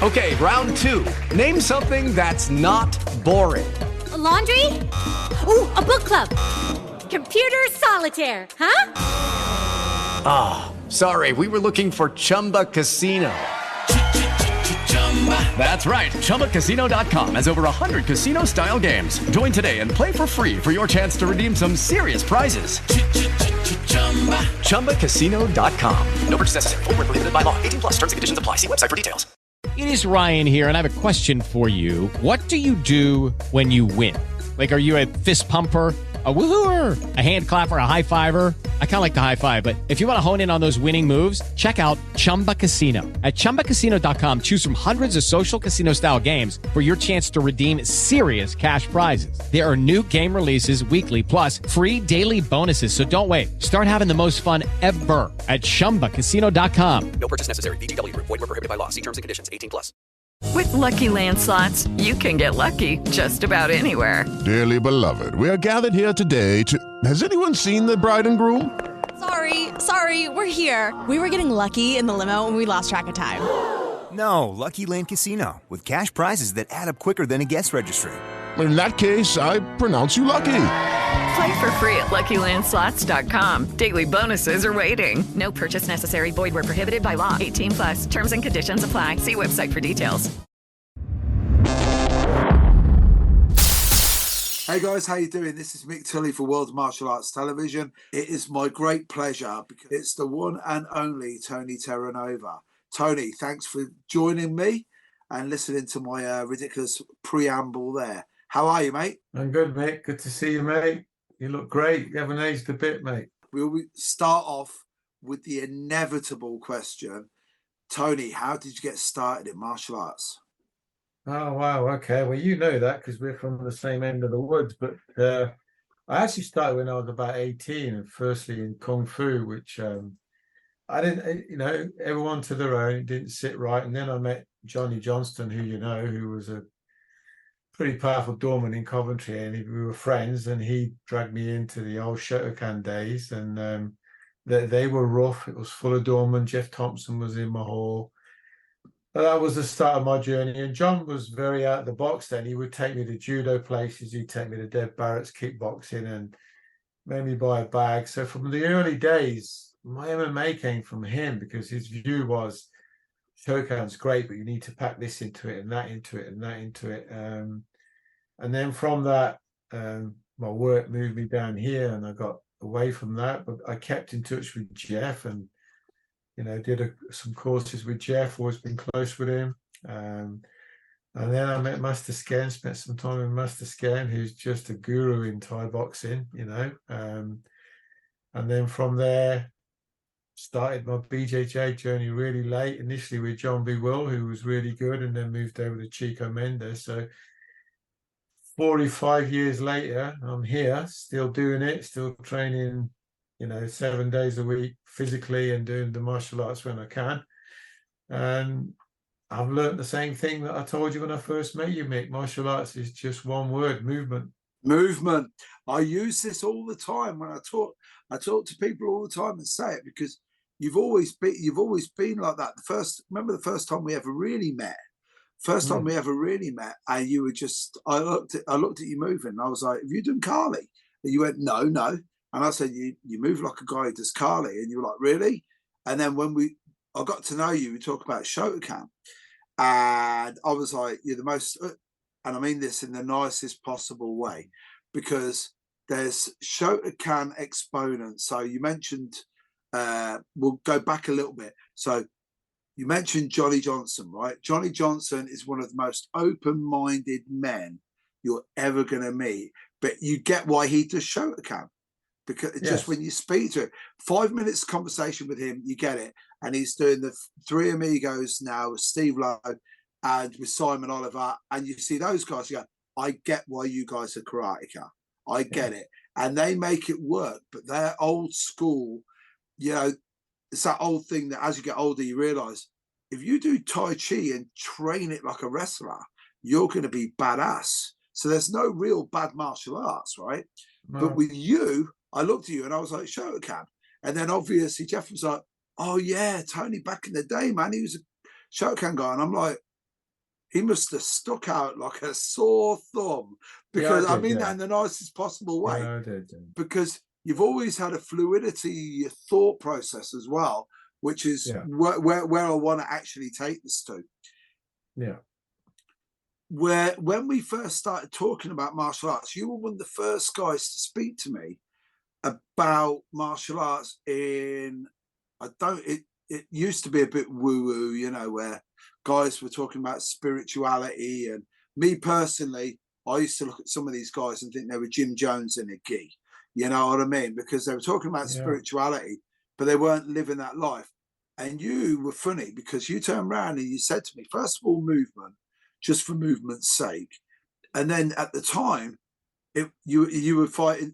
Okay, round two. Name something that's not boring. A laundry? Ooh, a book club. Computer solitaire, huh? Ah, oh, sorry, we were looking for Chumba Casino. That's right, ChumbaCasino.com has over 100 casino-style games. Join today and play for free for your chance to redeem some serious prizes. ChumbaCasino.com. No purchase necessary. Void where prohibited by law. 18+. Terms and conditions apply. See website for details. It is Ryan here, and I have a question for you. What do you do when you win? Like, are you a fist pumper, a woohooer, a hand clapper, a high fiver? I kind of like the high five, but if you want to hone in on those winning moves, check out Chumba Casino. At ChumbaCasino.com, choose from hundreds of social casino-style games for your chance to redeem serious cash prizes. There are new game releases weekly, plus free daily bonuses, so don't wait. Start having the most fun ever at ChumbaCasino.com. No purchase necessary. VGW. Void where prohibited by law. See terms and conditions. 18+. With Lucky Land Slots, you can get lucky just about anywhere. Dearly beloved, we are gathered here today to... Has anyone seen the bride and groom? Sorry, we're here. We were getting lucky in the limo and we lost track of time. No, Lucky Land Casino, with cash prizes that add up quicker than a guest registry. In that case, I pronounce you lucky. Play for free at LuckyLandSlots.com. Daily bonuses are waiting. No purchase necessary. Void where prohibited by law. 18+. Terms and conditions apply. See website for details. Hey guys, how you doing? This is Mick Tully for World Martial Arts Television. It is my great pleasure because it's the one and only Tony Terranova. Tony, thanks for joining me and listening to my ridiculous preamble there. How are you, mate? I'm good, mate. Good to see you, mate. You look great. You haven't aged a bit, mate. We'll start off with the inevitable question. Tony, how did you get started in martial arts? Oh, wow. Okay. Well, you know that because we're from the same end of the woods. But I actually started when I was about 18, and firstly in Kung Fu, which I didn't, everyone to their own. It didn't sit right. And then I met Johnny Johnston, who was a pretty powerful doorman in Coventry, and we were friends, and he dragged me into the old Shotokan days, and they were rough. It was full of doormen. Geoff Thompson was in my hall. But that was the start of my journey, and John was very out of the box then. He would take me to judo places, he'd take me to Dead Barrett's kickboxing, and made me buy a bag. So from the early days, my MMA came from him, because his view was, Shotokan's great, but you need to pack this into it, and that into it, and that into it. And then from that, my work moved me down here, and I got away from that. But I kept in touch with Geoff, and did some courses with Geoff. Always been close with him. And then I met Master Sken. Spent some time with Master Sken, who's just a guru in Thai boxing. And then from there, started my BJJ journey really late. Initially with John B. Will, who was really good, and then moved over to Chico Mendes. So 45 years later, I'm here, still doing it, still training, 7 days a week physically, and doing the martial arts when I can. And I've learned the same thing that I told you when I first met you, Mick. Martial arts is just one word: movement. Movement. I use this all the time when I talk. I talk to people all the time and say it, because you've always been like that. Remember the first time we ever really met? And you were just, I looked at you moving, and I was like, have you done Kali? And you went, no. And I said, you move like a guy who does Kali. And you were like, really? And then when I got to know you, we talk about Shotokan. And I was like, you're the most, and I mean this in the nicest possible way, because there's Shotokan exponents. So you mentioned, we'll go back a little bit. So you mentioned Johnny Johnston, right? Johnny Johnston is one of the most open-minded men you're ever going to meet. But you get why he does Shotokan. Because just when you speak to him, 5 minutes conversation with him, you get it. And he's doing the Three Amigos now with Steve Lowe and with Simon Oliver. And you see those guys, you go, I get why you guys are karateka. I get it. And they make it work. But they're old school, it's that old thing that as you get older, you realize if you do Tai Chi and train it like a wrestler, you're going to be badass. So there's no real bad martial arts, right? No. But with you, I looked at you and I was like, Shotokan. And then obviously Geoff was like, oh yeah, Tony, back in the day, man, he was a Shotokan guy. And I'm like, he must have stuck out like a sore thumb, because I mean that in the nicest possible way. Yeah, I did. Because you've always had a fluidity thought process as well, which is where I want to actually take this to. Yeah. Where when we first started talking about martial arts, you were one of the first guys to speak to me about martial arts it used to be a bit woo-woo, you know, where guys were talking about spirituality. And me personally, I used to look at some of these guys and think they were Jim Jones in a gi. You know what I mean? Because they were talking about spirituality, but they weren't living that life. And you were funny because you turned around and you said to me, first of all, movement, just for movement's sake. And then at the time, you were fighting,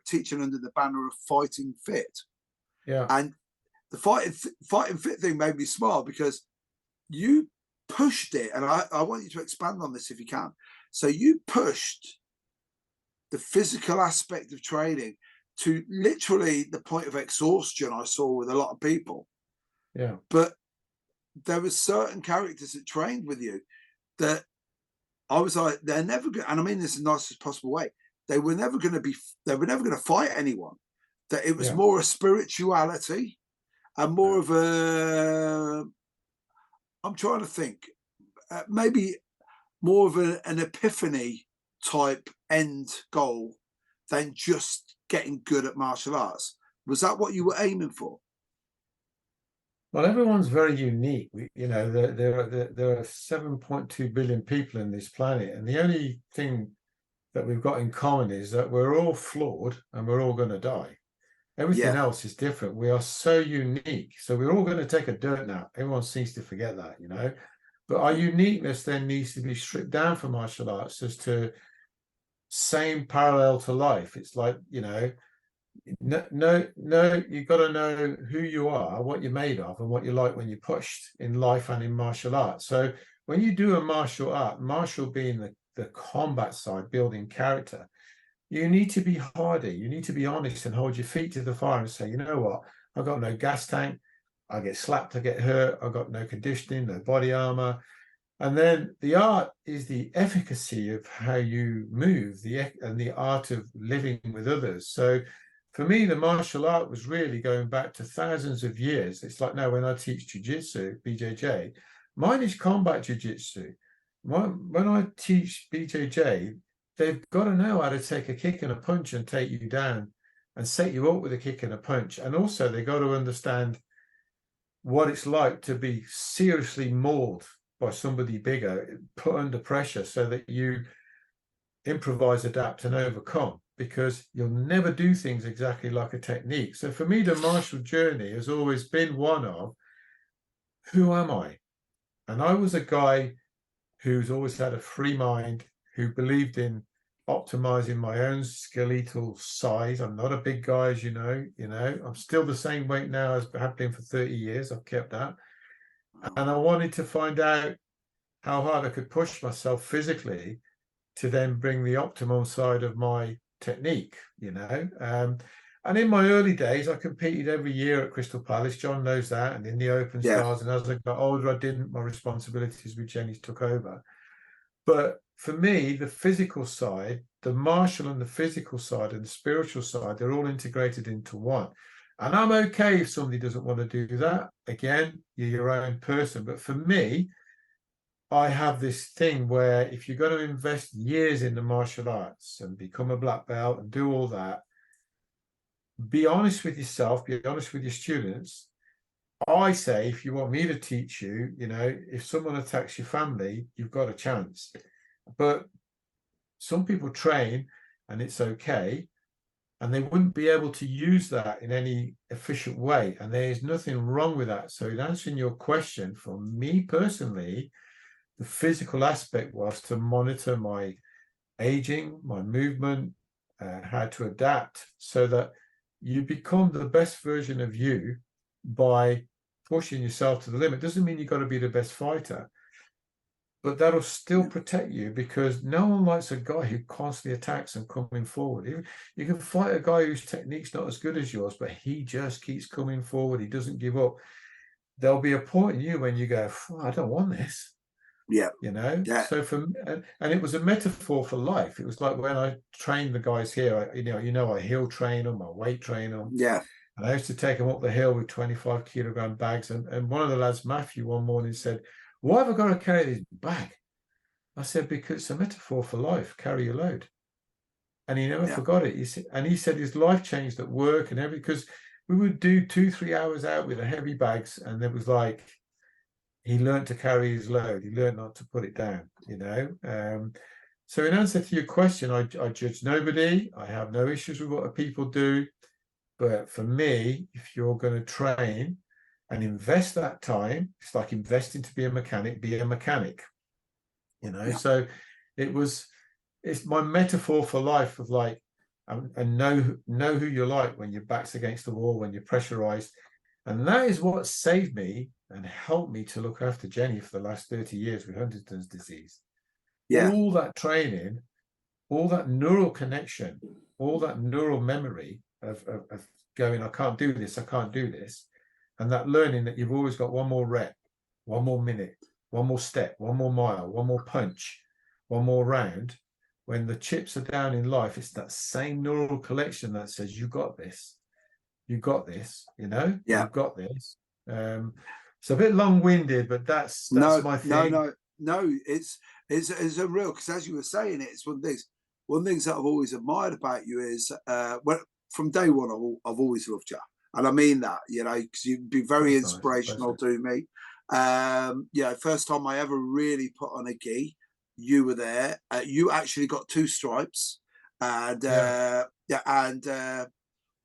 teaching under the banner of Fighting Fit. Yeah. And the fighting fit thing made me smile because you pushed it. And I want you to expand on this if you can. So you pushed the physical aspect of training to literally the point of exhaustion I saw with a lot of people. Yeah. But there were certain characters that trained with you that I was like, they're never going, and I mean this in the nicest possible way, they were never going to fight anyone. That it was more a spirituality and more of a, I'm trying to think, maybe more of an epiphany type end goal than just getting good at martial arts. Was that what you were aiming for? Well, everyone's very unique. There are 7.2 billion people in this planet, and the only thing that we've got in common is that we're all flawed and we're all going to die. Everything else is different. We are so unique. So we're all going to take a dirt nap. Everyone seems to forget that, you know. But our uniqueness then needs to be stripped down for martial arts as to same parallel to life. It's like, you know, no, you've got to know who you are, what you're made of, and what you're like when you're pushed in life and in martial arts. So when you do a martial art, martial being the combat side, building character, you need to be hardy. You need to be honest and hold your feet to the fire and say, you know what, I've got no gas tank. I get slapped, I get hurt. I've got no conditioning, no body armor. And then the art is the efficacy of how you move, and the art of living with others. So for me, the martial art was really going back to thousands of years. It's like now when I teach jiu-jitsu, BJJ, mine is combat jiu-jitsu. When I teach BJJ, they've got to know how to take a kick and a punch and take you down and set you up with a kick and a punch. And also they got to understand what it's like to be seriously mauled by somebody bigger, put under pressure, so that you improvise, adapt, and overcome, because you'll never do things exactly like a technique. So for me, the martial journey has always been one of, who am I? And I was a guy who's always had a free mind, who believed in optimizing my own skeletal size. I'm not a big guy, as you know, I'm still the same weight now as I have been for 30 years. I've kept that. And I wanted to find out how hard I could push myself physically to then bring the optimum side of my technique, and in my early days I competed every year at Crystal Palace. John knows that, and in the Open Stars. And as I got older, I didn't. My responsibilities with Jenny's took over. But for me, the physical side, the martial and the physical side and the spiritual side, they're all integrated into one. And I'm okay if somebody doesn't want to do that. Again, you're your own person. But for me, I have this thing where if you're going to invest years in the martial arts and become a black belt and do all that, be honest with yourself, be honest with your students. I say, if you want me to teach you, if someone attacks your family, you've got a chance. But some people train and it's okay, and they wouldn't be able to use that in any efficient way. And there is nothing wrong with that. So in answering your question, for me personally, the physical aspect was to monitor my aging, my movement, how to adapt, so that you become the best version of you by pushing yourself to the limit. Doesn't mean you've got to be the best fighter, but that'll still protect you, because no one likes a guy who constantly attacks and coming forward. You can fight a guy whose technique's not as good as yours, but he just keeps coming forward. He doesn't give up. There'll be a point in you when you go, I don't want this. Yeah. Yeah. So and it was a metaphor for life. It was like when I trained the guys here, I hill train them, I weight train them. Yeah. And I used to take them up the hill with 25 kilogram bags. And one of the lads, Matthew, one morning said, "Why have I got to carry this bag?" I said, "Because it's a metaphor for life. Carry your load." And he never forgot it. He said his life changed at work and everything, because we would do 2-3 hours out with the heavy bags, and it was like he learned to carry his load. He learned not to put it down, So in answer to your question, I judge nobody. I have no issues with what people do. But for me, if you're going to train and invest that time, it's like investing to be a mechanic, be a mechanic, So it's my metaphor for life of like, and know who you're like when your back's against the wall, when you're pressurized. And that is what saved me and helped me to look after Jenny for the last 30 years with Huntington's disease. Yeah. All that training, all that neural connection, all that neural memory of going, I can't do this, I can't do this. And that learning that you've always got one more rep, one more minute, one more step, one more mile, one more punch, one more round. When the chips are down in life, it's that same neural collection that says, you got this. You got this, You've got this. It's a bit long-winded, but that's my thing. No, it's a real, because as you were saying, it's one of the things that I've always admired about you is from day one, I've always loved you. And I mean that, because you've been very inspirational to me. First time I ever really put on a gi, you were there. You actually got 2 stripes. And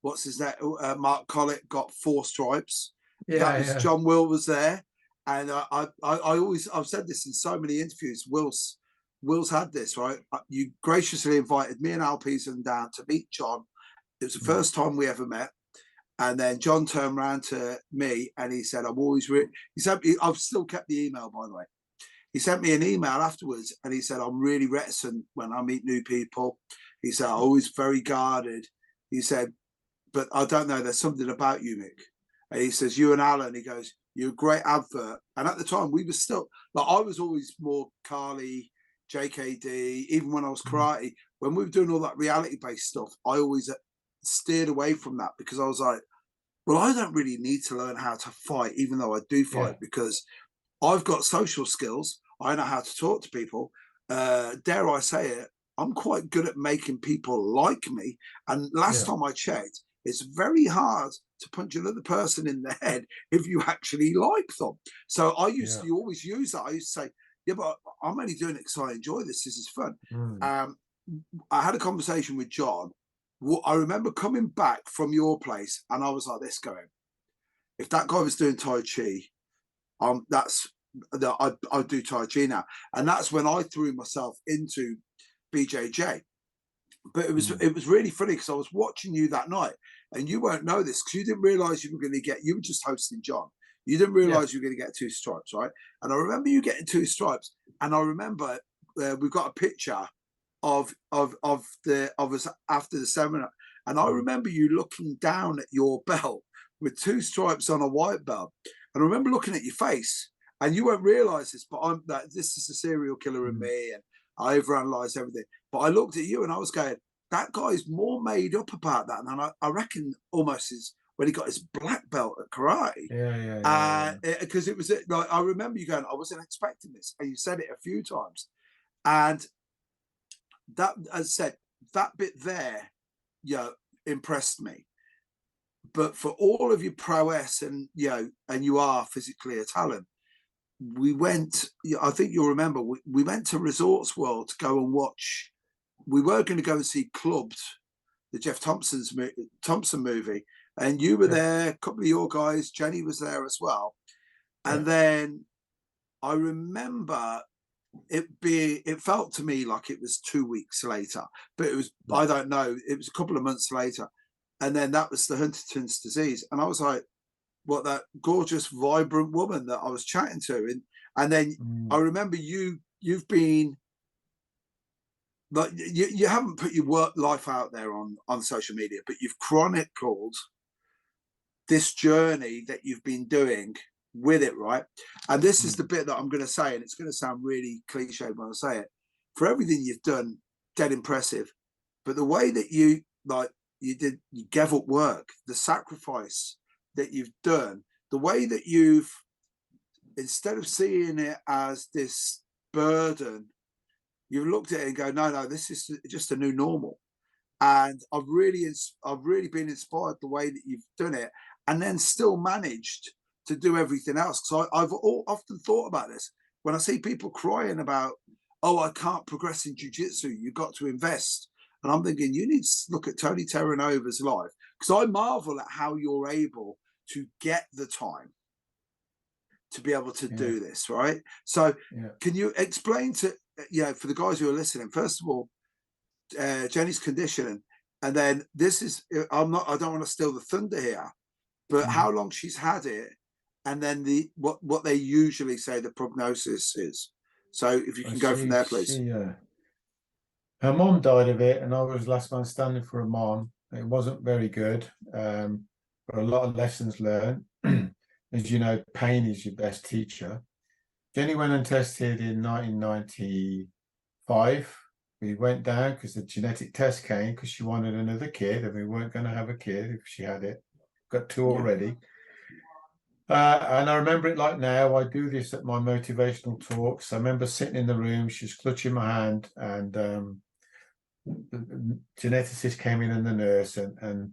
what's his name? Mark Collett got 4 stripes. John Will was there. And I've said this in so many interviews. Will's had this, right? You graciously invited me and Al Peterson down to meet John. It was the first time we ever met. And then John turned around to me and he said, I've still kept the email, by the way. He sent me an email afterwards and he said, I'm really reticent when I meet new people. He said, I'm always very guarded. He said, but I don't know, there's something about you, Mick. And he says, you and Alan, he goes, you're a great advert. And at the time, we were still, I was always more Carly, JKD, even when I was karate. When we were doing all that reality-based stuff, I always steered away from that because I was like, well, I don't really need to learn how to fight, even though I do fight, because I've got social skills. I know how to talk to people. Dare I say it, I'm quite good at making people like me. And last time I checked, it's very hard to punch another person in the head if you actually like them. So I used to always use that. I used to say, yeah, but I'm only doing it because I enjoy this. This is fun. I had a conversation with John. I remember coming back from your place and I was like this going, if that guy was doing Tai Chi, I do Tai Chi now. And that's when I threw myself into BJJ. But it was really funny because I was watching you that night and you won't know this because you didn't realize you were going to you were just hosting John. You didn't realize you were going to get 2 stripes, right? And I remember you getting 2 stripes. And I remember we've got a picture of us after the seminar. And I remember you looking down at your belt with 2 stripes on a white belt. And I remember looking at your face and you won't realize this, but this is a serial killer in me and I overanalyze everything. But I looked at you and I was going, that guy's more made up about that. And I reckon almost is when he got his black belt at karate. Because it was like, I remember you going, I wasn't expecting this. And you said it a few times. And that, as I said, that bit there, impressed me. But for all of your prowess and, and you are physically a talent, we went, I think you'll remember, we went to Resorts World to go and watch. We were going to go and see Clubbed, the Geoff Thompson movie. And you were there, a couple of your guys, Jenny was there as well. And then I remember it felt to me like it was 2 weeks later, but it was, I don't know, it was a couple of months later. And then that was the Huntington's disease. And I was like, what, that gorgeous, vibrant woman that I was chatting to. And then I remember you've been, like, you haven't put your work life out there on social media, but you've chronicled this journey that you've been doing with it, right? And this is the bit that I'm going to say, and it's going to sound really cliche when I say it. For everything you've done, dead impressive. But the way that you gave up work, the sacrifice that you've done, the way that you've, instead of seeing it as this burden, you've looked at it and go, no, this is just a new normal. And I've really been inspired the way that you've done it, and then still managed to do everything else. So I've often thought about this when I see people crying about, oh, I can't progress in jiu-jitsu, you've got to invest. And I'm thinking, you need to look at Tony Terranova's life, because I marvel at how you're able to get the time to be able to do this, right? So can you explain to, for the guys who are listening, first of all, Jenny's conditioning, and then this is, I don't want to steal the thunder here, but how long she's had it, and then what they usually say the prognosis is. So if you can go from there, please. Her mom died of it, and I was last man standing for her mom. It wasn't very good, but a lot of lessons learned. As you know, pain is your best teacher. Jenny went and tested in 1995. We went down because the genetic test came because she wanted another kid, and we weren't going to have a kid if she had it. Got two already. And I remember it like now. I do this at my motivational talks. I remember sitting in the room, she's clutching my hand, and the geneticist came in and the nurse, and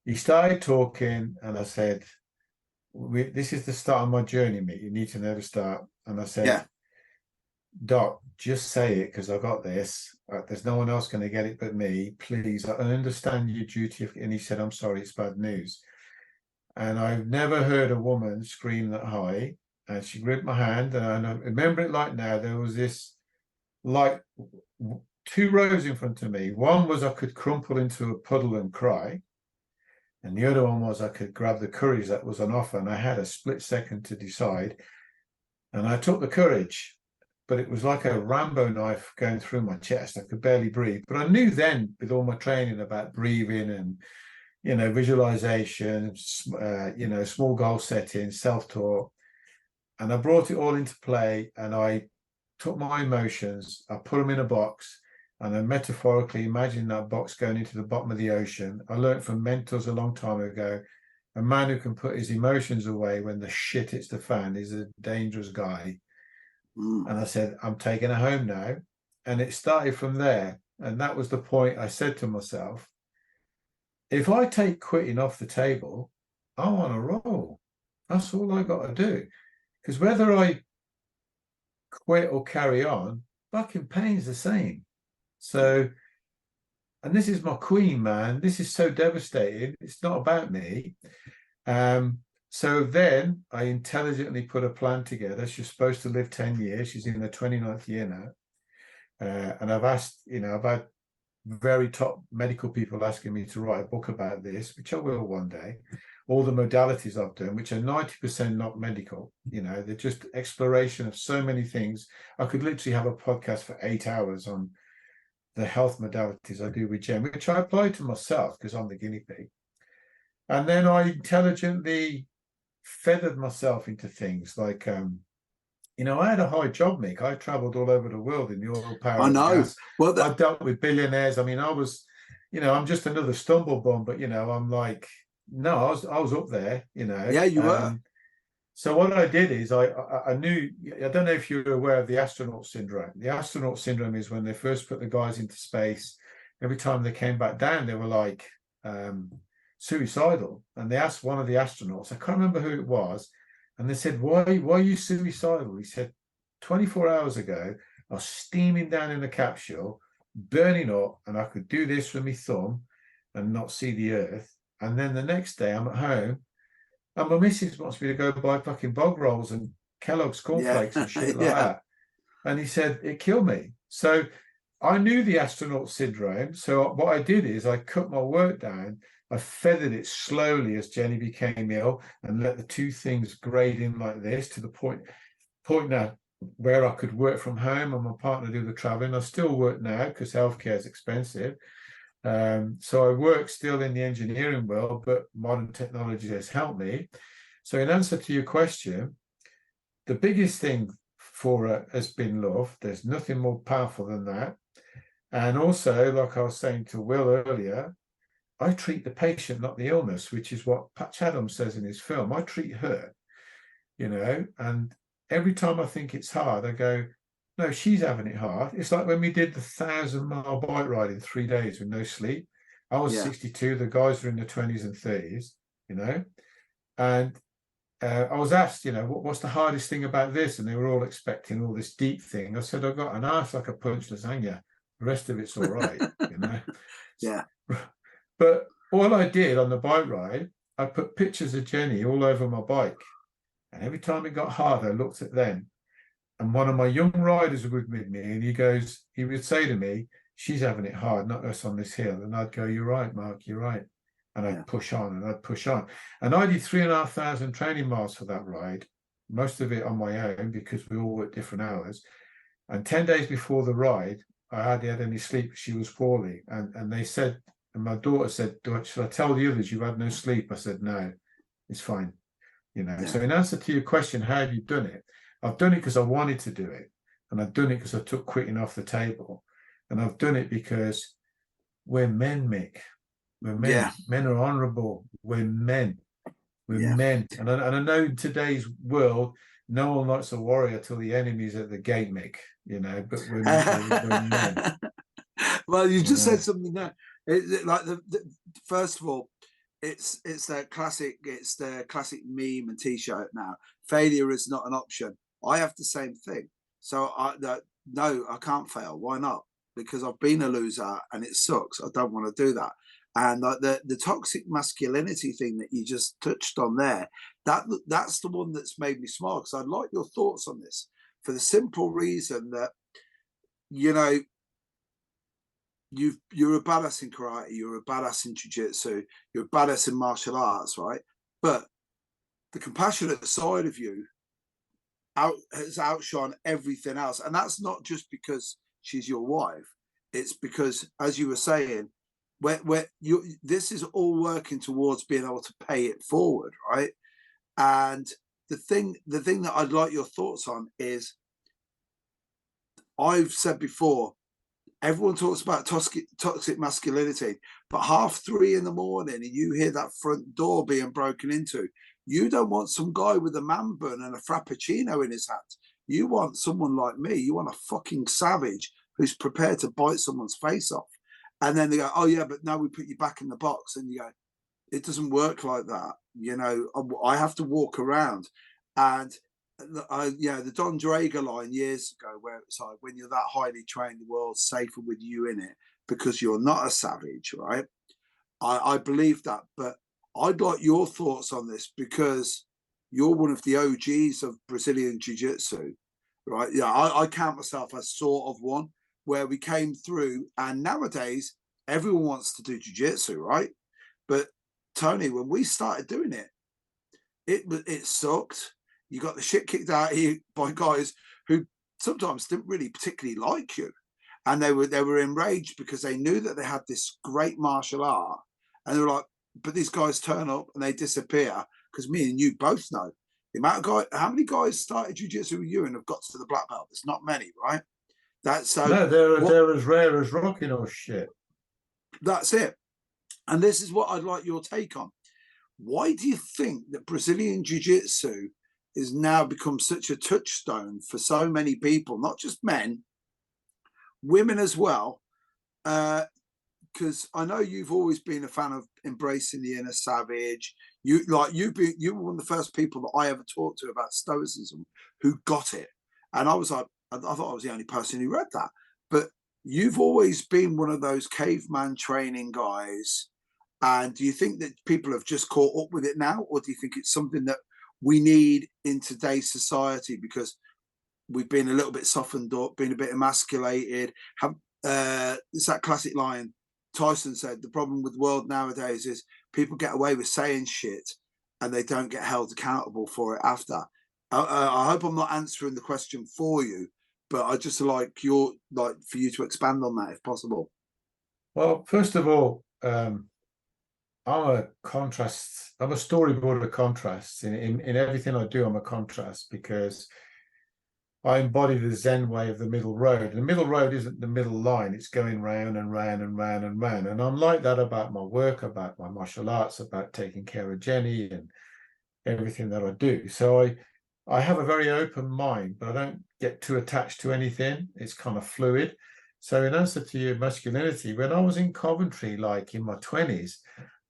he started talking, and I said, this is the start of my journey, mate. You need to know the start. And I said, Doc, just say it, because I got this. There's no one else going to get it but me. Please, I understand your duty. And he said, I'm sorry, it's bad news. And I've never heard a woman scream that high. And she gripped my hand, and I remember it like now. There was this, like, 2 rows in front of me. One was I could crumple into a puddle and cry, and the other one was I could grab the courage that was on offer. And I had a split second to decide, and I took the courage, but it was like a Rambo knife going through my chest. I could barely breathe. But I knew then, with all my training about breathing and visualization, small goal setting, self-talk, and I brought it all into play, and I took my emotions, I put them in a box, and I metaphorically imagined that box going into the bottom of the ocean. I learned from mentors a long time ago, a man who can put his emotions away when the shit hits the fan is a dangerous guy. And I said, I'm taking it home now. And it started from there. And that was the point. I said to myself, if I take quitting off the table, I'm on a roll. That's all I got to do. Because whether I quit or carry on, fucking pain's the same. So, and this is my queen, man. This is so devastating. It's not about me. So then I intelligently put a plan together. She's supposed to live 10 years. She's in her 29th year now. And I've asked, I've had very top medical people asking me to write a book about this, which I will one day. All the modalities I've done, which are 90% not medical, they're just exploration of so many things. I could literally have a podcast for 8 hours on the health modalities I do with Jen, which I apply to myself because I'm the guinea pig. And then I intelligently feathered myself into things like, I had a high job, Mick. I traveled all over the world in the oil power. I know. Gas. Well, I dealt with billionaires. I mean, I was, I'm just another stumblebum, but I'm like, no, I was up there, Yeah, you were. So what I did is I knew, I don't know if you're aware of the astronaut syndrome. The astronaut syndrome is when they first put the guys into space, every time they came back down, they were like suicidal. And they asked one of the astronauts, I can't remember who it was, and they said, why are you suicidal? He said, 24 hours ago, I was steaming down in a capsule, burning up, and I could do this with my thumb and not see the earth. And then the next day I'm at home, and my missus wants me to go buy fucking bog rolls and Kellogg's cornflakes and shit like that. And he said, it killed me. So I knew the astronaut syndrome. So what I did is I cut my work down. I feathered it slowly as Jenny became ill and let the two things grade in like this to the point now where I could work from home and my partner do the traveling. I still work now because healthcare is expensive. So I work still in the engineering world, but modern technology has helped me. So in answer to your question, the biggest thing for her has been love. There's nothing more powerful than that. And also, like I was saying to Will earlier, I treat the patient, not the illness, which is what Patch Adams says in his film. I treat her, and every time I think it's hard, I go, no, she's having it hard. It's like when we did the 1,000-mile bike ride in 3 days with no sleep. I was 62, the guys were in the 20s and 30s, and I was asked, what's the hardest thing about this? And they were all expecting all this deep thing. I said, I've got an arse like a punch lasagna. The rest of it's all right, Yeah. But all I did on the bike ride, I put pictures of Jenny all over my bike. And every time it got hard, I looked at them. And one of my young riders was with me, and he would say to me, she's having it hard, not us on this hill. And I'd go, you're right, Mark, you're right. And I'd push on and I'd push on. And I did 3,500 training miles for that ride, most of it on my own because we all worked different hours. And 10 days before the ride, I hardly had any sleep. She was poorly. And they said, and my daughter said, should I tell the others you've had no sleep? I said, no, it's fine. So in answer to your question, how have you done it? I've done it because I wanted to do it. And I've done it because I took quitting off the table. And I've done it because we're men, Mick. We're men. Yeah. Men are honourable. We're men. We're men. And I know in today's world, no one likes a warrior till the enemy's at the gate, Mick. But we're men. Well, you just said something there. Like first of all, it's the classic meme and T-shirt now. Failure is not an option. I have the same thing. So no, I can't fail. Why not? Because I've been a loser and it sucks. I don't want to do that. And the toxic masculinity thing that you just touched on there, that's the one that's made me smile, because I'd like your thoughts on this for the simple reason that, you're a badass in karate, you're a badass in jiu-jitsu, you're a badass in martial arts, right? But the compassionate side of you has outshone everything else. And that's not just because she's your wife. It's because, as you were saying, this is all working towards being able to pay it forward, right? And the thing that I'd like your thoughts on is, I've said before, everyone talks about toxic masculinity, but 3:30 in the morning and you hear that front door being broken into, you don't want some guy with a man bun and a frappuccino in his hand. You want someone like me. You want a fucking savage who's prepared to bite someone's face off. And then they go, oh yeah, but now we put you back in the box. And you go, it doesn't work like that. I have to walk around. And the Don Drager line years ago, where it's like, when you're that highly trained, the world's safer with you in it because you're not a savage, right? I believe that, but I'd like your thoughts on this, because you're one of the OGs of Brazilian Jiu-Jitsu, right? Yeah, I count myself as sort of one, where we came through, and nowadays everyone wants to do Jiu-Jitsu, right? But Tony, when we started doing it, it sucked. You got the shit kicked out of you by guys who sometimes didn't really particularly like you. And they were enraged because they knew that they had this great martial art. And they were like, but these guys turn up and they disappear, because me and you both know the amount of guys, how many guys started jiu-jitsu with you and have got to the black belt? There's not many, right? That's so. No, they're as rare as rocking or shit. That's it. And this is what I'd like your take on. Why do you think that Brazilian jiu-jitsu is now become such a touchstone for so many people, not just men, women as well? Because I know you've always been a fan of embracing the inner savage. You were one of the first people that I ever talked to about Stoicism who got it. And I was like, I thought I was the only person who read that. But you've always been one of those caveman training guys. And do you think that people have just caught up with it now? Or do you think it's something that we need in today's society, because we've been a little bit softened up, been a bit emasculated? It's that classic line Tyson said, the problem with the world nowadays is people get away with saying shit and they don't get held accountable for it after. I hope I'm not answering the question for you, but I just like for you to expand on that if possible. Well, first of all, I'm a contrast. I'm a storyboard of contrasts in everything I do. I'm a contrast because I embody the Zen way of the middle road. And the middle road isn't the middle line. It's going round and round and round and round. And I'm like that about my work, about my martial arts, about taking care of Jenny and everything that I do. So I have a very open mind, but I don't get too attached to anything. It's kind of fluid. So in answer to your masculinity, when I was in Coventry, like in my 20s,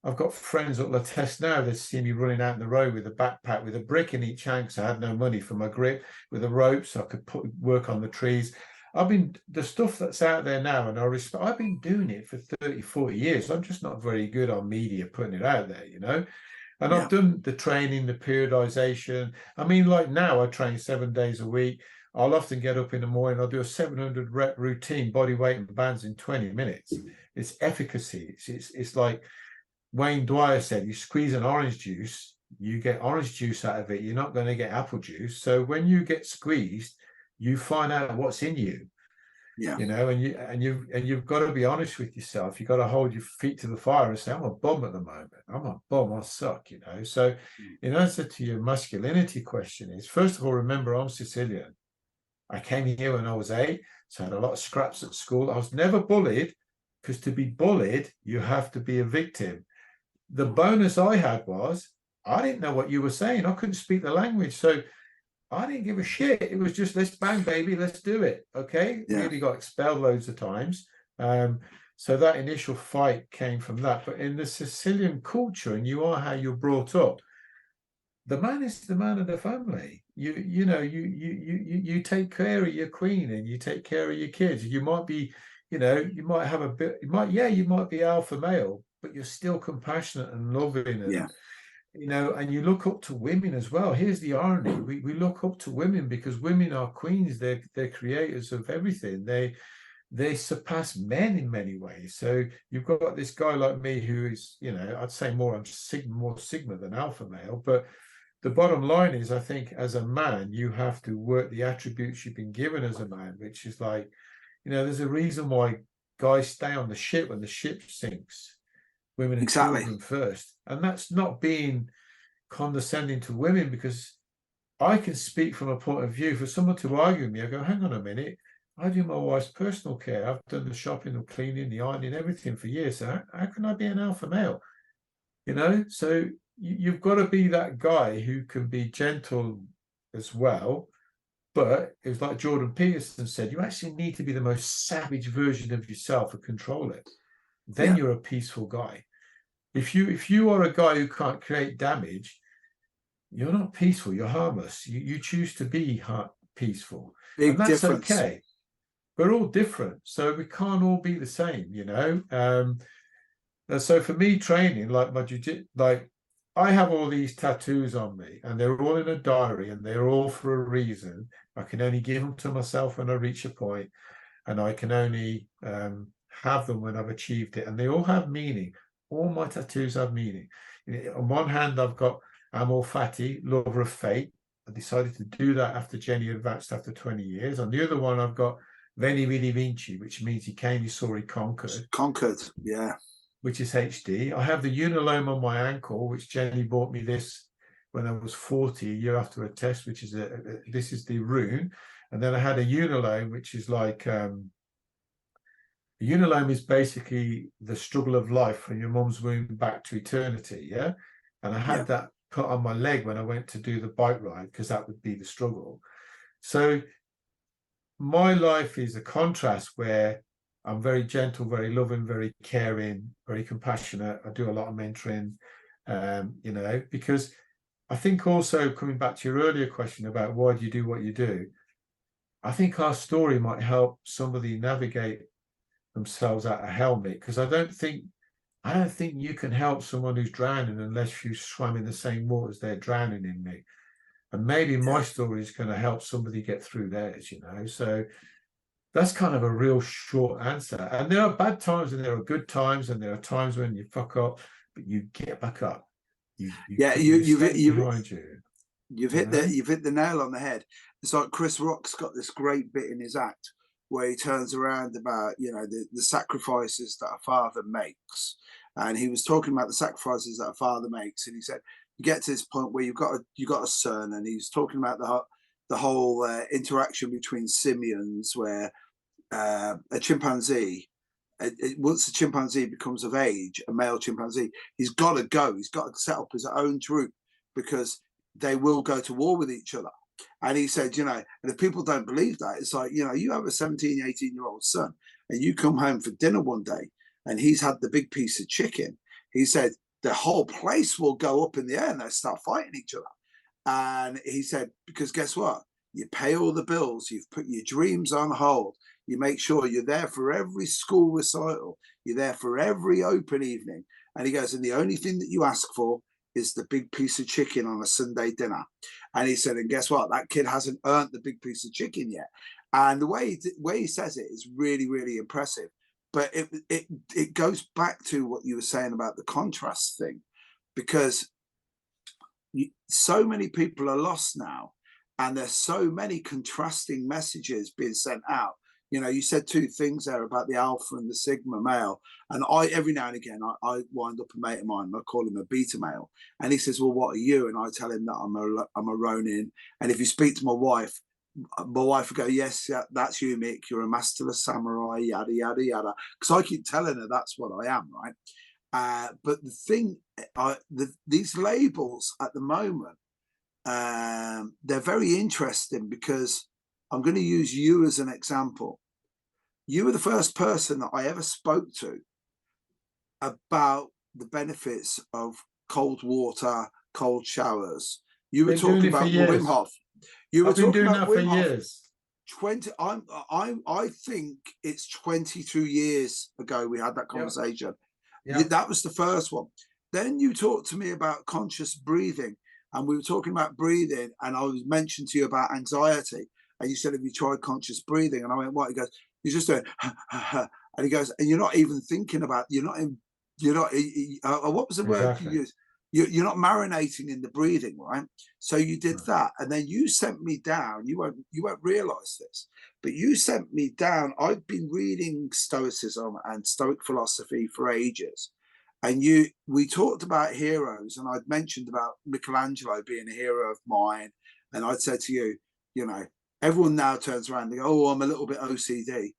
I've got friends that will attest now. They see me running out in the road with a backpack with a brick in each hand because I had no money for my grip, with a rope so I could work on the trees. The stuff that's out there now, and I've been doing it for 30, 40 years. I'm just not very good on media putting it out there, you know. And I've done the training, the periodization. I mean, like now I train 7 days a week. I'll often get up in the morning. I'll do a 700 rep routine, body weight and bands in 20 minutes. It's efficacy. It's like Wayne Dwyer said, you squeeze an orange juice, you get orange juice out of it. You're not going to get apple juice. So when you get squeezed, you find out what's in you. Yeah. You know, and you've got to be honest with yourself. You've got to hold your feet to the fire and say, I'm a bum at the moment. I'm a bum. I suck, you know. So in answer to your masculinity question is, first of all, remember I'm Sicilian. I came here when I was 8, so I had a lot of scraps at school. I was never bullied, because to be bullied, you have to be a victim. The bonus I had was I didn't know what you were saying. I couldn't speak the language. So I didn't give a shit. It was just, let's bang, baby, let's do it. Okay. Yeah. Really got expelled loads of times. So that initial fight came from that. But in the Sicilian culture, and you are how you're brought up, the man is the man of the family. You take care of your queen and you take care of your kids. You might be, you might have a bit, you might be alpha male, but you're still compassionate and loving, and and you look up to women as well. Here's the irony: we look up to women because women are queens. They're creators of everything. They surpass men in many ways. So you've got this guy like me who is, I'd say more sigma than alpha male. But the bottom line is, I think as a man, you have to work the attributes you've been given as a man, which is like, there's a reason why guys stay on the ship when the ship sinks. Women and children first. And that's not being condescending to women, because I can speak from a point of view. For someone to argue with me, I go, hang on a minute, I do my wife's personal care. I've done the shopping, the cleaning, the ironing, everything for years. So how can I be an alpha male? So you've got to be that guy who can be gentle as well. But it was like Jordan Peterson said, you actually need to be the most savage version of yourself and control it. Then you're a peaceful guy. If you are a guy who can't create damage, you're not peaceful, you're harmless. You choose to be peaceful. And that's difference. Okay. We're all different, so we can't all be the same, And so for me, training, like my jiu-jitsu, like I have all these tattoos on me, and they're all in a diary, and they're all for a reason. I can only give them to myself when I reach a point, and I can only have them when I've achieved it, and they all have meaning. All my tattoos have meaning. On one hand, I've got I'm all fatty, lover of fate. I decided to do that after Jenny advanced after 20 years. On the other one, I've got Veni Vidi Vinci, which means he came, he saw, he conquered. Conquered, yeah. Which is HD. I have the unilome on my ankle, which Jenny bought me this when I was 40, a year after a test, which is this is the rune. And then I had a unilome, which is like the unilome is basically the struggle of life from your mum's womb back to eternity, yeah? And I had that put on my leg when I went to do the bike ride, because that would be the struggle. So my life is a contrast where I'm very gentle, very loving, very caring, very compassionate. I do a lot of mentoring, because I think also, coming back to your earlier question about why do you do what you do, I think our story might help somebody navigate themselves out of hell, Mick, because I don't think you can help someone who's drowning unless you swam in the same waters they're drowning in, Mick. And maybe my story is going to help somebody get through theirs, So that's kind of a real short answer. And there are bad times and there are good times, and there are times when you fuck up, but you get back up. You've hit the nail on the head. It's like Chris Rock's got this great bit in his act where he turns around about, the sacrifices that a father makes. and he was talking about the sacrifices that a father makes, and he said you get to this point where you've got a son, and he's talking about the whole interaction between simians, where a chimpanzee, once the chimpanzee becomes of age, a male chimpanzee, he's got to go. He's got to set up his own troop because they will go to war with each other. And he said, and if people don't believe that, it's like, you have a 17, 18-year-old son and you come home for dinner one day and he's had the big piece of chicken. He said, the whole place will go up in the air and they'll start fighting each other. And he said, because guess what? You pay all the bills. You've put your dreams on hold. You make sure you're there for every school recital. You're there for every open evening. And he goes, and the only thing that you ask for is the big piece of chicken on a Sunday dinner. And he said, and guess what? That kid hasn't earned the big piece of chicken yet. And the way he says it is really, really impressive. But it goes back to what you were saying about the contrast thing, because so many people are lost now, and there's so many contrasting messages being sent out. You said two things there about the alpha and the sigma male. And every now and again, I wind up a mate of mine, I call him a beta male. And he says, well, what are you? And I tell him that I'm a Ronin. And if you speak to my wife will go, yes, that's you, Mick. You're a masterless samurai, yada, yada, yada. Because I keep telling her that's what I am, right? But the thing, these labels at the moment, they're very interesting, because I'm going to use you as an example. You were the first person that I ever spoke to about the benefits of cold water, cold showers. You were talking about Wim Hof. You were talking about Wim Hof. Years. I think it's 22 years ago we had that conversation. Yeah. That was the first one. Then you talked to me about conscious breathing, and we were talking about breathing, and I was mentioned to you about anxiety. And you said, have you tried conscious breathing? And I went, what? He goes, you're just doing, and he goes, and you're not even thinking about, what was the word you used? You're not marinating in the breathing, right? So you did that. And then you sent me down, you won't realize this, but you sent me down. I've been reading Stoicism and Stoic philosophy for ages. And we talked about heroes, and I'd mentioned about Michelangelo being a hero of mine. And I'd said to you, everyone now turns around and go, oh, I'm a little bit OCD.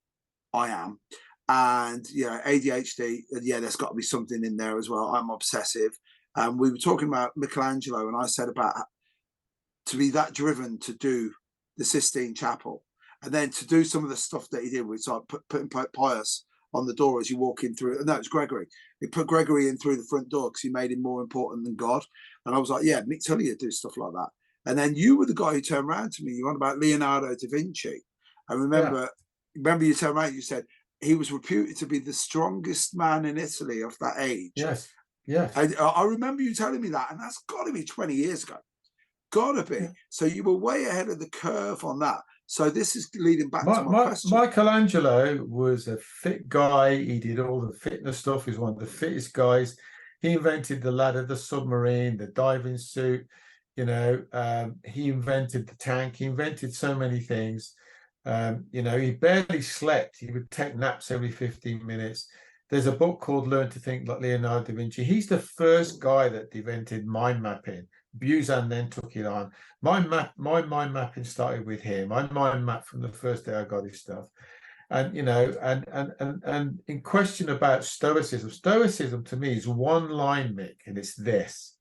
I am. And, ADHD, there's got to be something in there as well. I'm obsessive. And we were talking about Michelangelo, and I said about to be that driven to do the Sistine Chapel, and then to do some of the stuff that he did, which like putting Pius on the door as you walk in through. No, it's Gregory. He put Gregory in through the front door because he made him more important than God. And I was like, yeah, Mick Tully would do stuff like that. And then you were the guy who turned around to me. You were on about Leonardo da Vinci. I remember you turned around, you said he was reputed to be the strongest man in Italy of that age. Yes, yes. I remember you telling me that, and that's got to be 20 years ago. Got to be. Yeah. So you were way ahead of the curve on that. So this is leading back to my question. Michelangelo was a fit guy. He did all the fitness stuff. He was one of the fittest guys. He invented the ladder, the submarine, the diving suit. He invented the tank. He invented so many things. He barely slept. He would take naps every 15 minutes. There's a book called Learn to Think Like Leonardo da Vinci. He's the first guy that invented mind mapping. Buzan then took it on. My mind mapping started with him. I mind mapped from the first day I got his stuff. And and in question about Stoicism. Stoicism to me is one line, Mick, and it's this.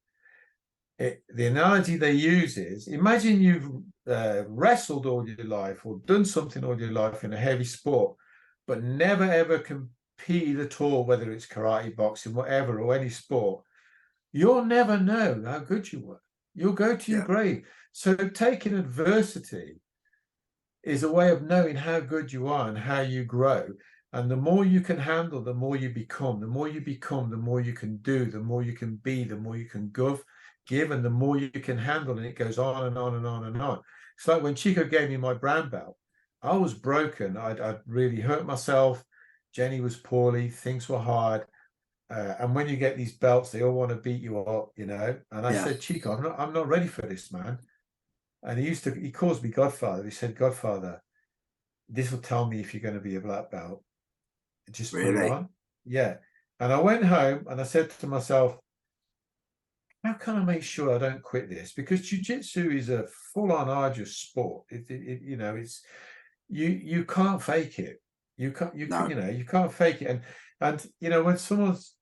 The analogy they use is, imagine you've wrestled all your life or done something all your life in a heavy sport, but never ever competed at all, whether it's karate, boxing, whatever, or any sport. You'll never know how good you were. You'll go to your grave. So taking adversity is a way of knowing how good you are and how you grow. And the more you can handle, the more you become. The more you become, the more you can do, the more you can be, the more you can give, and the more you can handle. And it goes on and on and on and on. It's like when Chico gave me my brown belt, I was broken. I'd really hurt myself. Jenny was poorly. Things were hard. And when you get these belts, they all want to beat you up, And I said, Chico, I'm not ready for this, man. And he calls me Godfather. He said, Godfather, this will tell me if you're going to be a black belt. Just put it on. Yeah. And I went home and I said to myself, how can I make sure I don't quit this? Because jiu-jitsu is a full-on arduous sport. It's you can't fake it. You can't fake it. And when someone's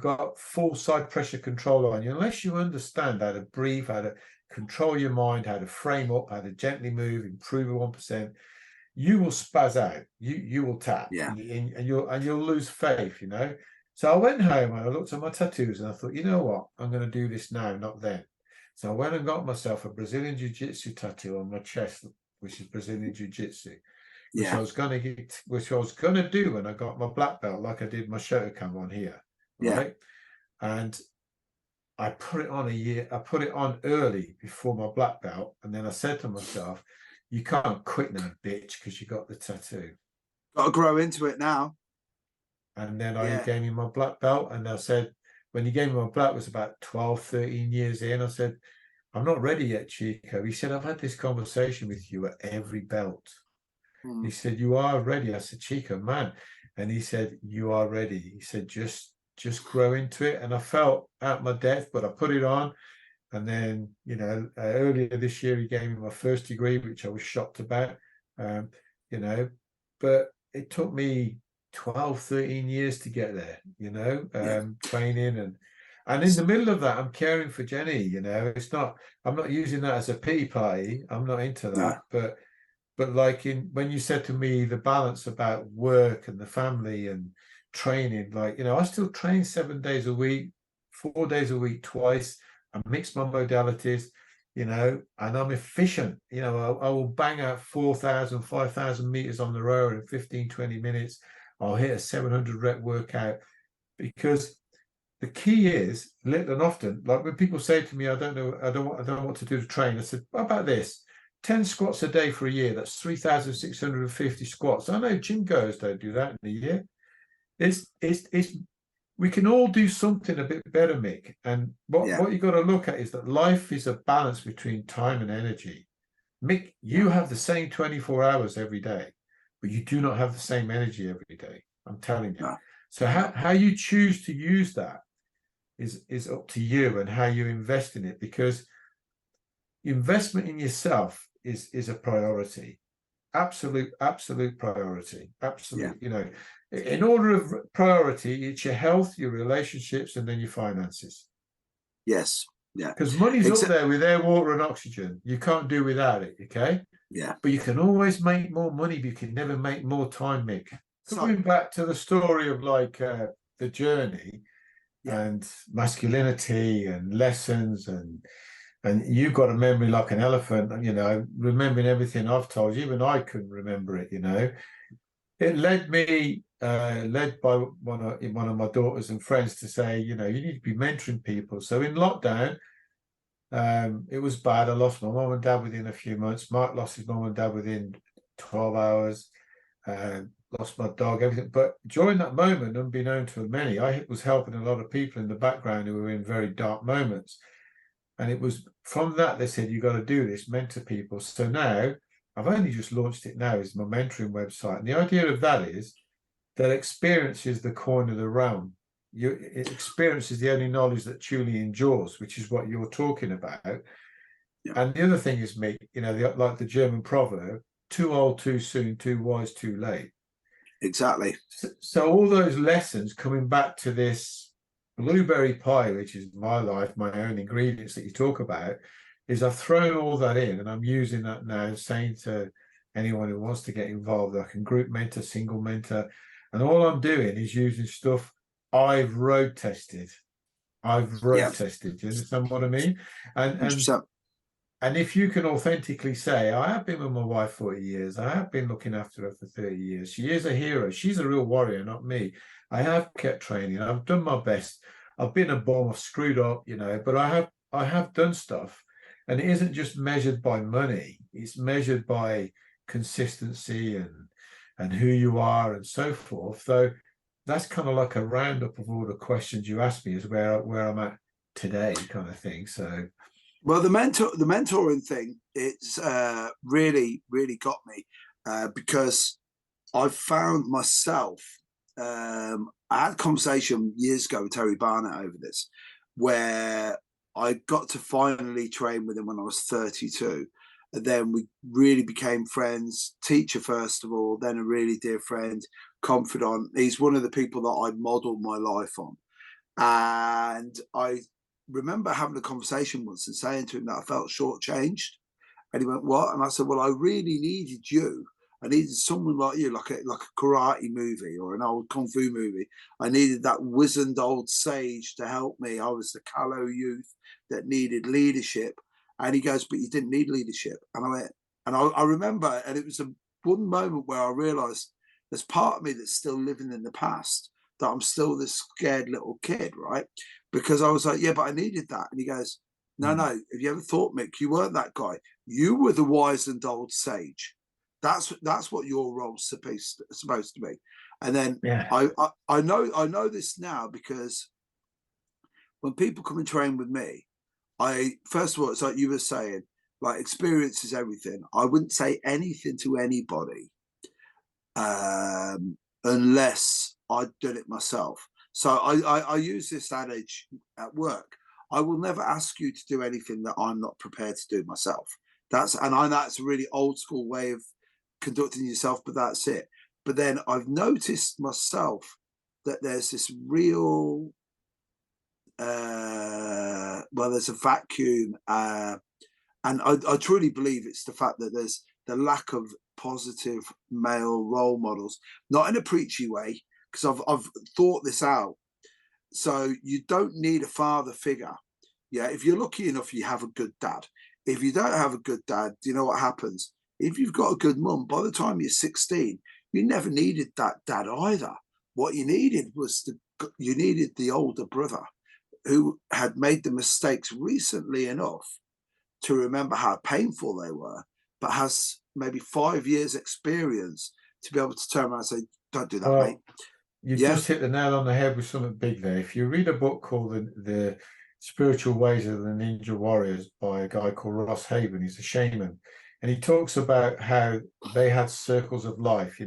got full side pressure control on you, unless you understand how to breathe, how to control your mind, how to frame up, how to gently move, improve 1%, you will spaz out. You will tap. Yeah. And you'll lose faith. So I went home and I looked at my tattoos and I thought, you know what? I'm going to do this now, not then. So I went and got myself a Brazilian Jiu-Jitsu tattoo on my chest, which is Brazilian Jiu-Jitsu, which I was going to do when I got my black belt, like I did my Shotokan on here. Right. And I put it on I put it on early before my black belt. And then I said to myself, you can't quit now, bitch, because you got the tattoo. Got to grow into it now. And then I gave me my black belt. And I said, when he gave me my black, it was about 12, 13 years in. I said, I'm not ready yet, Chico. He said, I've had this conversation with you at every belt. He said, you are ready. I said, Chico, man. And he said, you are ready. He said, just grow into it. And I felt at my depth, but I put it on. And then, earlier this year, he gave me my first degree, which I was shocked about, but it took me 12, 13 years to get there, training. And in the middle of that, I'm caring for Jenny, I'm not using that as a pity party. I'm not into that. But like when you said to me, the balance about work and the family and training, I still train 7 days a week, 4 days a week, twice. I mix my modalities, and I'm efficient. I will bang out 4,000, 5,000 meters on the road in 15, 20 minutes. I'll hit a 700 rep workout, because the key is, little and often, like when people say to me, I don't know what to do to train. I said, what about this? 10 squats a day for a year. That's 3,650 squats. I know gym goers don't do that in a year. We can all do something a bit better, Mick. And what you got to look at is that life is a balance between time and energy. Mick, you have the same 24 hours every day, but you do not have the same energy every day. I'm telling you. So how you choose to use that is up to you, and how you invest in it, because investment in yourself is a priority. Absolute priority. Absolute. In order of priority, it's your health, your relationships, and then your finances. Yes. Yeah. Because money's up there with air, water, and oxygen. You can't do without it. Okay. Yeah. But you can always make more money, but you can never make more time, Mick. Coming back to the story of the journey and masculinity and lessons, and you've got a memory like an elephant, remembering everything I've told you. Even I couldn't remember it, It led me, led by one of my daughters and friends, to say, you need to be mentoring people. So in lockdown, it was bad. I lost my mum and dad within a few months. Mark lost his mum and dad within 12 hours. Lost my dog, everything. But during that moment, unbeknown to many, I was helping a lot of people in the background who were in very dark moments. And it was from that they said, you got to do this, mentor people. So now, I've only just launched it now, is my mentoring website. And the idea of that is that experience is the coin of the realm. Experience is the only knowledge that truly endures, which is what you're talking about. Yeah. And the other thing is, Mick, like the German proverb, too old, too soon, too wise, too late. Exactly. So all those lessons coming back to this blueberry pie, which is my life, my own ingredients that you talk about, is I've thrown all that in, and I'm using that now, saying to anyone who wants to get involved, I can group mentor, single mentor, and all I'm doing is using stuff I've road tested. Tested. Do you understand what I mean? And if you can authentically say, I have been with my wife 40 years, I have been looking after her for 30 years, she is a hero, she's a real warrior, not me. I have kept training, I've done my best, I've been a bum, I've screwed up, but I have done stuff. And it isn't just measured by money, it's measured by consistency and who you are and so forth. So that's kind of like a roundup of all the questions you asked me, is where I'm at today, kind of thing. So, well, the mentoring thing, it's really, really got me because I've found myself I had a conversation years ago with Terry Barnett over this, where I got to finally train with him when I was 32. And then we really became friends, teacher first of all, then a really dear friend, confidant. He's one of the people that I modeled my life on. And I remember having a conversation once and saying to him that I felt shortchanged. And he went, what? And I said, well, I really needed you. I needed someone like you, like a karate movie or an old kung fu movie. I needed that wizened old sage to help me. I was the callow youth that needed leadership. And he goes, but you didn't need leadership. And I went, and I remember, and it was one moment where I realized there's part of me that's still living in the past, that I'm still this scared little kid, right? Because I was like, yeah, but I needed that. And he goes, no, have you ever thought, Mick, you weren't that guy. You were the wizened old sage. That's what your role's supposed to be. And then I know this now, because when people come and train with me, first of all, it's like you were saying, like, experience is everything. I wouldn't say anything to anybody unless I'd done it myself. So I use this adage at work. I will never ask you to do anything that I'm not prepared to do myself. That's a really old school way of conducting yourself, but that's it. But then I've noticed myself that there's this real there's a vacuum, and I truly believe it's the fact that there's the lack of positive male role models, not in a preachy way, because I've thought this out. So you don't need a father figure. Yeah, if you're lucky enough, you have a good dad. If you don't have a good dad, do you know what happens? If you've got a good mum, by the time you're 16, you never needed that dad either. What you needed was the older brother who had made the mistakes recently enough to remember how painful they were, but has maybe 5 years experience to be able to turn around and say, don't do that, mate. You just hit the nail on the head with something big there. If you read a book called The Spiritual Ways of the Ninja Warriors by a guy called Ross Haven, he's a shaman, and he talks about how they had circles of life,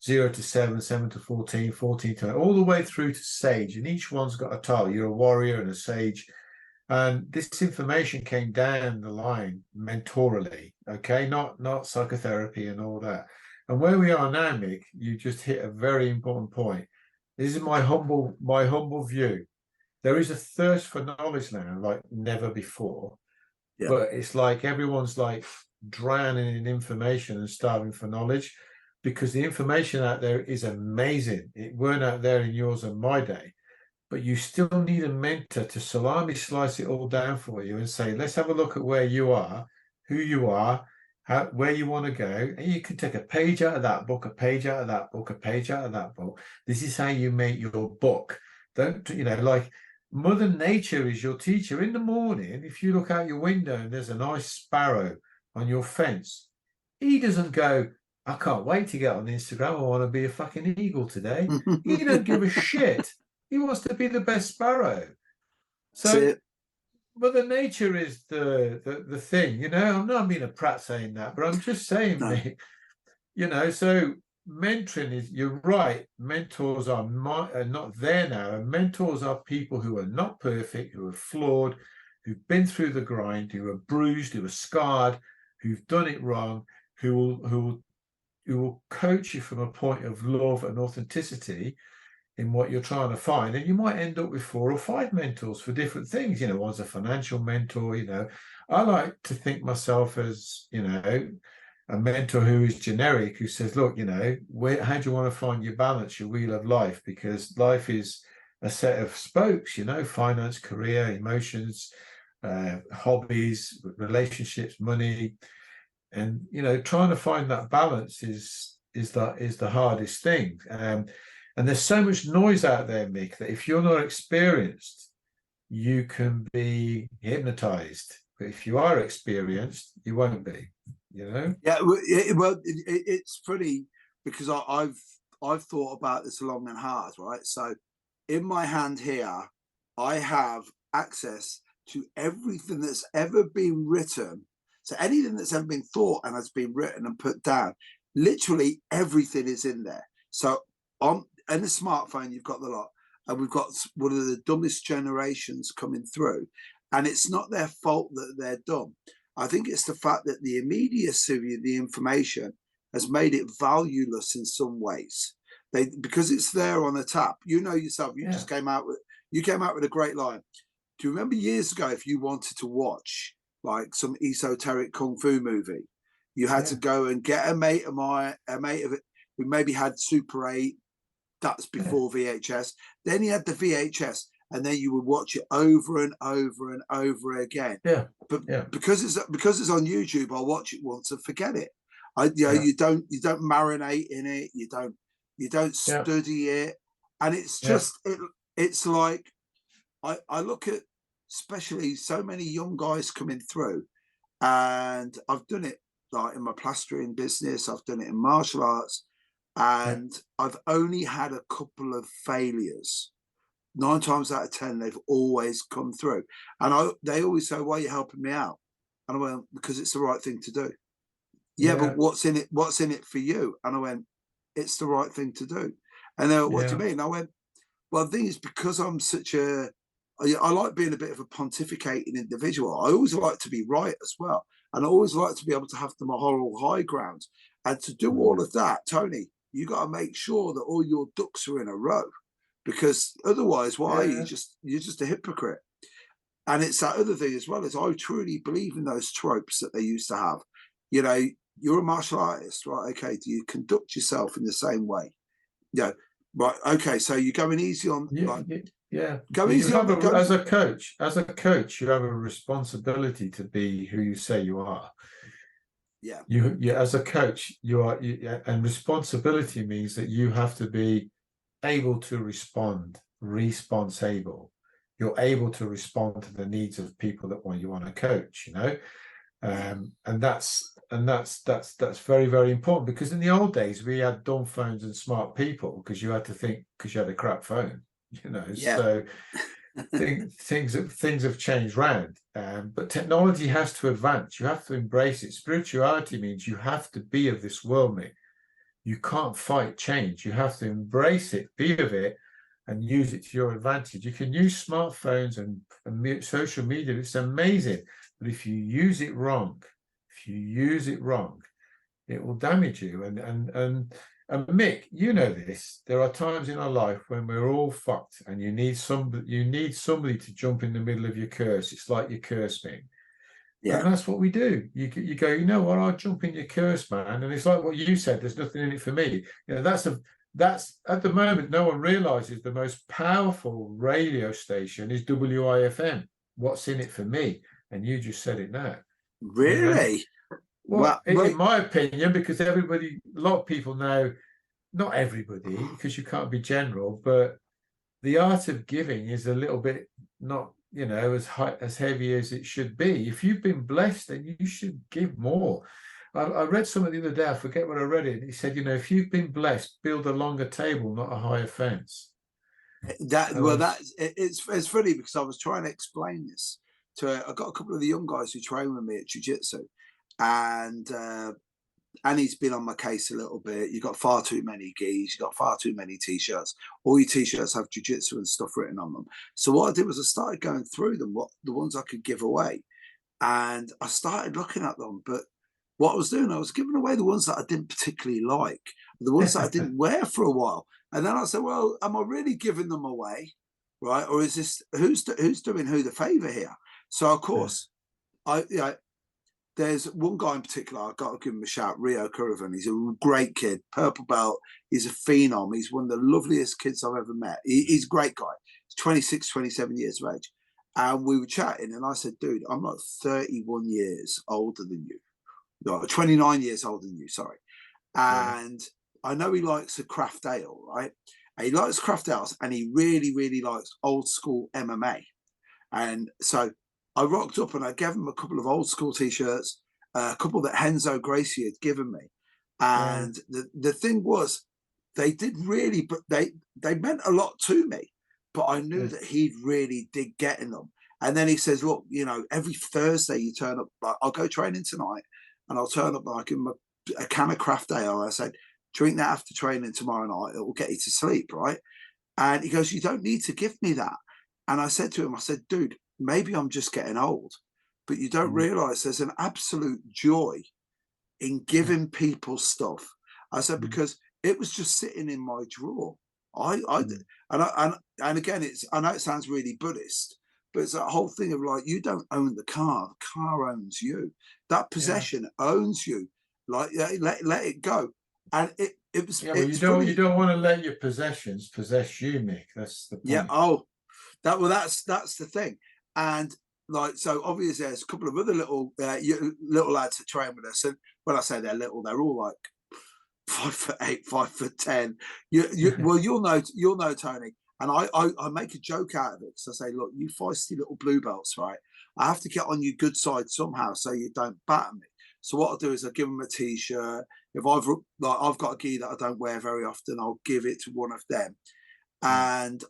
0 to 7, 7 to 14, 14 to all the way through to sage, and each one's got a title. You're a warrior and a sage. And this information came down the line mentorally, okay, not psychotherapy and all that. And where we are now, Mick, you just hit a very important point. This is my humble view. There is a thirst for knowledge now like never before. Yeah. But it's like everyone's like drowning in information and starving for knowledge, because the information out there is amazing. It weren't out there in yours and my day. But you still need a mentor to salami slice it all down for you and say, let's have a look at where you are, who you are, where you want to go. And you can take a page out of that book, a page out of that book, a page out of that book. This is how you make your book. Don't, like Mother Nature is your teacher. In the morning, if you look out your window and there's a nice sparrow on your fence, he doesn't go, I can't wait to get on Instagram. I want to be a fucking eagle today. He don't give a shit. He wants to be the best sparrow. So Mother Nature is the thing, I'm not being a prat saying that, but I'm just saying, Mick, so mentoring is, you're right, mentors are not there now. And mentors are people who are not perfect, who are flawed, who've been through the grind, who are bruised, who are scarred, who've done it wrong, who will coach you from a point of love and authenticity in what you're trying to find. And you might end up with 4 or 5 mentors for different things. One's a financial mentor. I like to think myself as, a mentor who is generic, who says, look, how do you want to find your balance, your wheel of life? Because life is a set of spokes, finance, career, emotions, hobbies, relationships, money. And, trying to find that balance is the hardest thing. And there's so much noise out there, Mick, that if you're not experienced, you can be hypnotized. But if you are experienced, you won't be, Yeah, well, it's funny because I've thought about this long and hard, right? So in my hand here, I have access to everything that's ever been written. So anything that's ever been thought and has been written and put down, literally everything is in there. So and the smartphone, you've got the lot, and we've got one of the dumbest generations coming through, and it's not their fault that they're dumb. I think it's the fact that the immediacy of the information has made it valueless in some ways. Because it's there on the tap. You know yourself. You just came out with a great line. Do you remember years ago, if you wanted to watch like some esoteric kung fu movie, you had to go and get a mate of it who maybe had Super 8. That's before VHS. Then you had the VHS, and then you would watch it over and over and over again. But because it's on YouTube, I'll watch it once and forget it. You don't marinate in it. You don't study it, and it's just it's like I look at especially so many young guys coming through, and I've done it like in my plastering business, I've done it in martial arts, and I've only had a couple of failures. 9 times out of 10, they've always come through, and they always say, "Why are you helping me out?" And I went, "Because it's the right thing to do." But what's in it? What's in it for you? And I went, "It's the right thing to do." And they went, "What do you mean?" I went, "Well, the thing is, because I'm I like being a bit of a pontificating individual. I always like to be right as well. And I always like to be able to have the moral high ground. And to do all of that, Tony, you got to make sure that all your ducks are in a row, because otherwise, why are you? You're just a hypocrite." And it's that other thing as well, is I truly believe in those tropes that they used to have. You know, you're a martial artist, right? Okay, do you conduct yourself in the same way? Yeah, right. Okay, so you're going easy on, go easy on. As a coach, you have a responsibility to be who you say you are. Yeah. You as a coach, and responsibility means that you have to be able to respond, responsible. You're able to respond to the needs of people that you want to coach. You know. And that's very, very important, because in the old days we had dumb phones and smart people, because you had to think, because you had a crap phone, you know. So things have changed round, but technology has to advance. You have to embrace it. Spirituality means you have to be of this world, Mick. You can't fight change. You have to embrace it, be of it, and use it to your advantage. You can use smartphones and social media. It's amazing. But if you use it wrong, it will damage you. And Mick, you know this. There are times in our life when we're all fucked, and you need somebody to jump in the middle of your curse. It's like your curse me. Yeah. And that's what we do. You go, you know what? I'll jump in your curse, man. And it's like what you said. There's nothing in it for me. You know, that's at the moment, no one realizes the most powerful radio station is WIFM. What's in it for me? And you just said it now. Really? Well, in my opinion, because a lot of people now, not everybody, because you can't be general, but the art of giving is a little bit not, as heavy as it should be. If you've been blessed, then you should give more. I read something the other day, I forget what I read it. He said, if you've been blessed, build a longer table, not a higher fence. It's funny, because I was trying to explain this. I got a couple of the young guys who train with me at jiu-jitsu, and he's been on my case a little bit. You got far too many gis, you got far too many t-shirts. All your t-shirts have jiu-jitsu and stuff written on them. So what I did was I started going through them, the ones I could give away, and I started looking at them. But what I was doing, I was giving away the ones that I didn't particularly like, the ones that I didn't wear for a while. And then I said, well, am I really giving them away, right? Or is this who's doing who the favor here? So of course, there's one guy in particular, I've got to give him a shout, Iannocaro. He's a great kid, purple belt. He's a phenom. He's one of the loveliest kids I've ever met. He's a great guy. He's 26, 27 years of age. And we were chatting, and I said, dude, I'm like 31 years older than you. No, 29 years older than you, sorry. And I know he likes a craft ale, right? And he likes craft ales, and he really, really likes old school MMA. And so I rocked up and I gave him a couple of old school t-shirts, a couple that Henzo Gracie had given me. And the thing was, they did really, but they meant a lot to me, but I knew that he really did get in them. And then he says, look, every Thursday you turn up, like, I'll go training tonight and I'll turn up and I'll give him a can of craft ale. I said, drink that after training tomorrow night. It will get you to sleep, right? And he goes, you don't need to give me that. And I said to him, I said, dude, maybe I'm just getting old, but you don't realize there's an absolute joy in giving people stuff. I said, because it was just sitting in my drawer. And again, I know it sounds really Buddhist, but it's that whole thing of like, you don't own the car owns you. That possession owns you. Like, let it go. And it was. Yeah, well, you don't want to let your possessions possess you, Mick. That's the point. Yeah. Oh, that's the thing. And like, so obviously there's a couple of other little lads that train with us. And when I say they're little, they're all like 5'8", 5'10". Well, you'll know, Tony. And I make a joke out of it because I say, look, you feisty little blue belts, right? I have to get on your good side somehow so you don't batter me. So what I'll do is I'll give them a t-shirt. If I've got a gi that I don't wear very often, I'll give it to one of them. And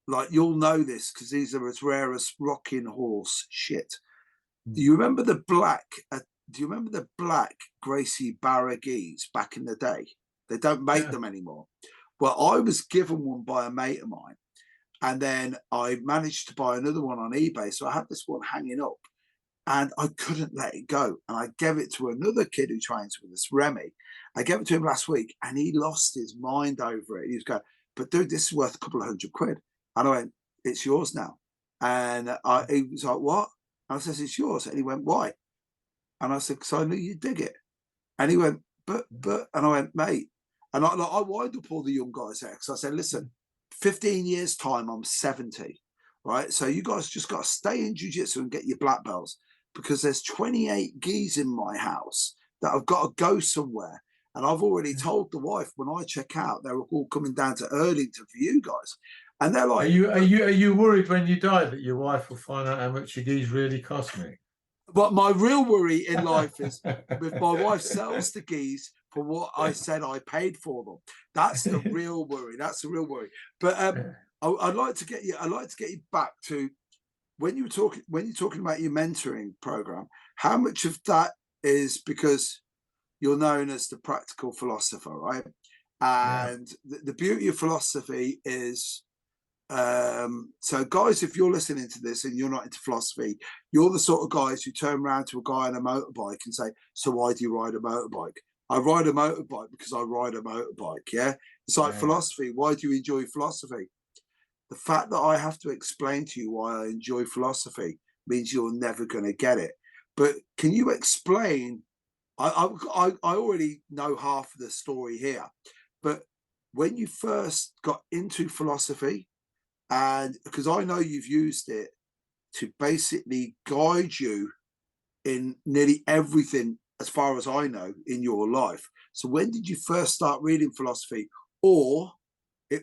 like, you'll know this because these are as rare as rocking horse shit. Do you remember the black? Do you remember the black Gracie Barra gis back in the day? They don't make them anymore. Well, I was given one by a mate of mine, and then I managed to buy another one on eBay. So I had this one hanging up, and I couldn't let it go. And I gave it to another kid who trains with us, Remy. I gave it to him last week, and he lost his mind over it. He was going, "But dude, this is worth a couple of £100." And I went, "It's yours now." And he was like, "What?" And I said, "It's yours." And he went, "Why?" And I said, "Because I knew you'd dig it." And he went, but, and I went, "Mate." And I wind up all the young guys there because I said, "Listen, 15 years time, I'm 70, right? So you guys just got to stay in jiu-jitsu and get your black belts, because there's 28 gis in my house that I've got to go somewhere. And I've already told the wife when I check out, they're all coming down to Erdington for you guys." And they're like, "Are you worried when you die that your wife will find out how much your gis really cost me?" But my real worry in life is if my wife sells the gis for what I said I paid for them. That's the real worry. That's the real worry. But I'd like to get you. I'd like to get you back to when you're talking about your mentoring program. How much of that is because you're known as the practical philosopher, right? And the beauty of philosophy is. So guys, if you're listening to this and you're not into philosophy, you're the sort of guys who turn around to a guy on a motorbike and say, "So why do you ride a motorbike?" "I ride a motorbike because I ride a motorbike." Yeah. It's like philosophy. Why do you enjoy philosophy? The fact that I have to explain to you why I enjoy philosophy means you're never going to get it. But can you explain? I already know half of the story here, but when you first got into philosophy, and because I know you've used it to basically guide you in nearly everything, as far as I know, in your life. So when did you first start reading philosophy? Or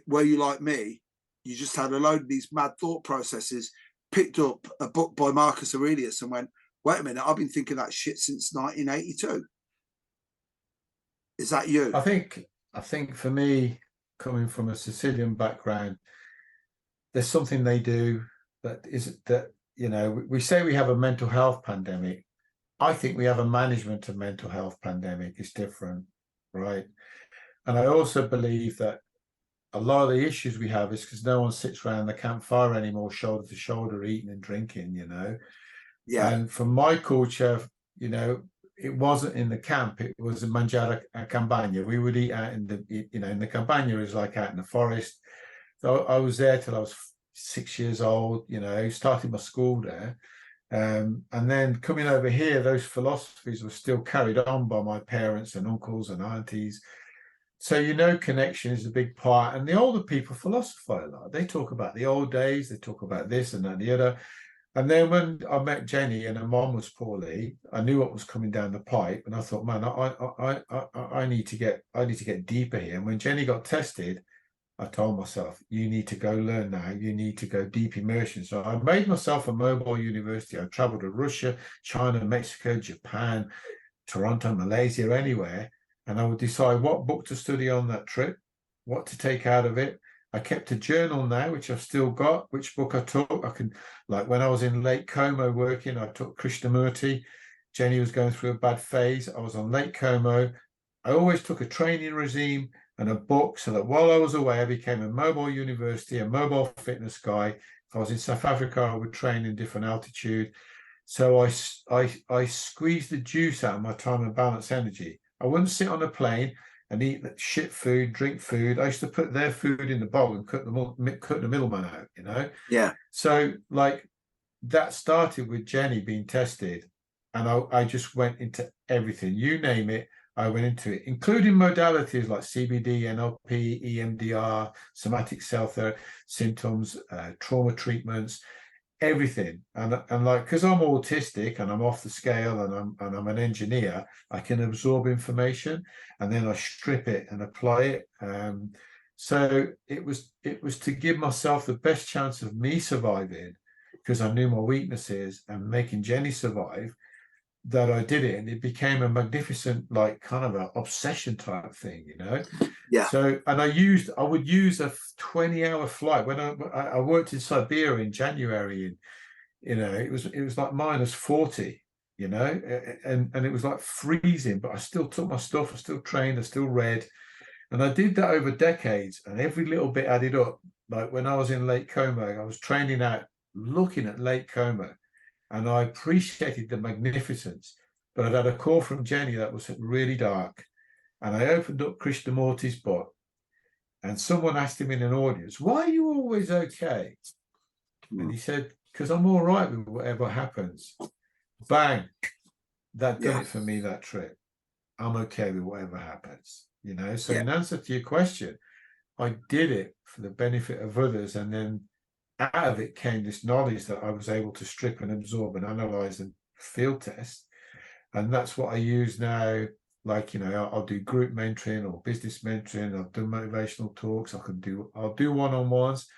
were you like me, you just had a load of these mad thought processes, picked up a book by Marcus Aurelius and went, "Wait a minute, I've been thinking that shit since 1982. Is that you? I think for me, coming from a Sicilian background, there's something they do that we say we have a mental health pandemic. I think we have a management of mental health pandemic. It's different, right? And I also believe that a lot of the issues we have is because no one sits around the campfire anymore, shoulder to shoulder, eating and drinking, Yeah. And from my culture, it wasn't in the camp. It was a mangiare a campagna. We would eat out in the campagna is like out in the forest. So I was there till I was 6 years old, started my school there. And then coming over here, those philosophies were still carried on by my parents and uncles and aunties. So, connection is a big part. And the older people philosophize a lot. They talk about the old days. They talk about this and that and the other. And then when I met Jenny and her mom was poorly, I knew what was coming down the pipe. And I thought, man, I need to get deeper here. And when Jenny got tested, I told myself, you need to go learn now. You need to go deep immersion. So I made myself a mobile university. I traveled to Russia, China, Mexico, Japan, Toronto, Malaysia, anywhere. And I would decide what book to study on that trip, what to take out of it. I kept a journal now, which I've still got, which book I took. Like when I was in Lake Como working, I took Krishnamurti. Jenny was going through a bad phase. I was on Lake Como. I always took a training regime and a book so that while I was away, I became a mobile university, a mobile fitness guy. If I was in South Africa, I would train in different altitude. So I squeezed the juice out of my time and balance energy. I wouldn't sit on a plane and eat shit food, drink food. I used to put their food in the bowl and cut the middleman out, you know? Yeah. So like that started with Jenny being tested, and I just went into everything. You name it, I went into it, including modalities like CBD, NLP, EMDR, somatic cell therapy, symptoms, trauma treatments, everything. And like, because I'm autistic and I'm off the scale and I'm an engineer, I can absorb information and then I strip it and apply it. So it was to give myself the best chance of me surviving, because I knew my weaknesses, and making Jenny survive, that I did it. And it became a magnificent, like, kind of an obsession type thing, you know? Yeah. So, and I would use a 20-hour flight. When I worked in Siberia in January, and, you know, it was like -40, you know, and it was like freezing, but I still took my stuff, I still trained, I still read. And I did that over decades, and every little bit added up. Like when I was in Lake Como, I was training out, looking at Lake Como, and I appreciated the magnificence. But I'd had a call from Jenny that was really dark. And I opened up Krishnamurti's book, and someone asked him in an audience, "Why are you always okay?" And he said, "Because I'm all right with whatever happens." Bang. That done it for me, that trip. I'm okay with whatever happens, you know? So in answer to your question, I did it for the benefit of others, and then out of it came this knowledge that I was able to strip and absorb and analyze and field test. And that's what I use now. Like, you know, I'll do group mentoring or business mentoring. I'll do motivational talks. I'll do one-on-ones,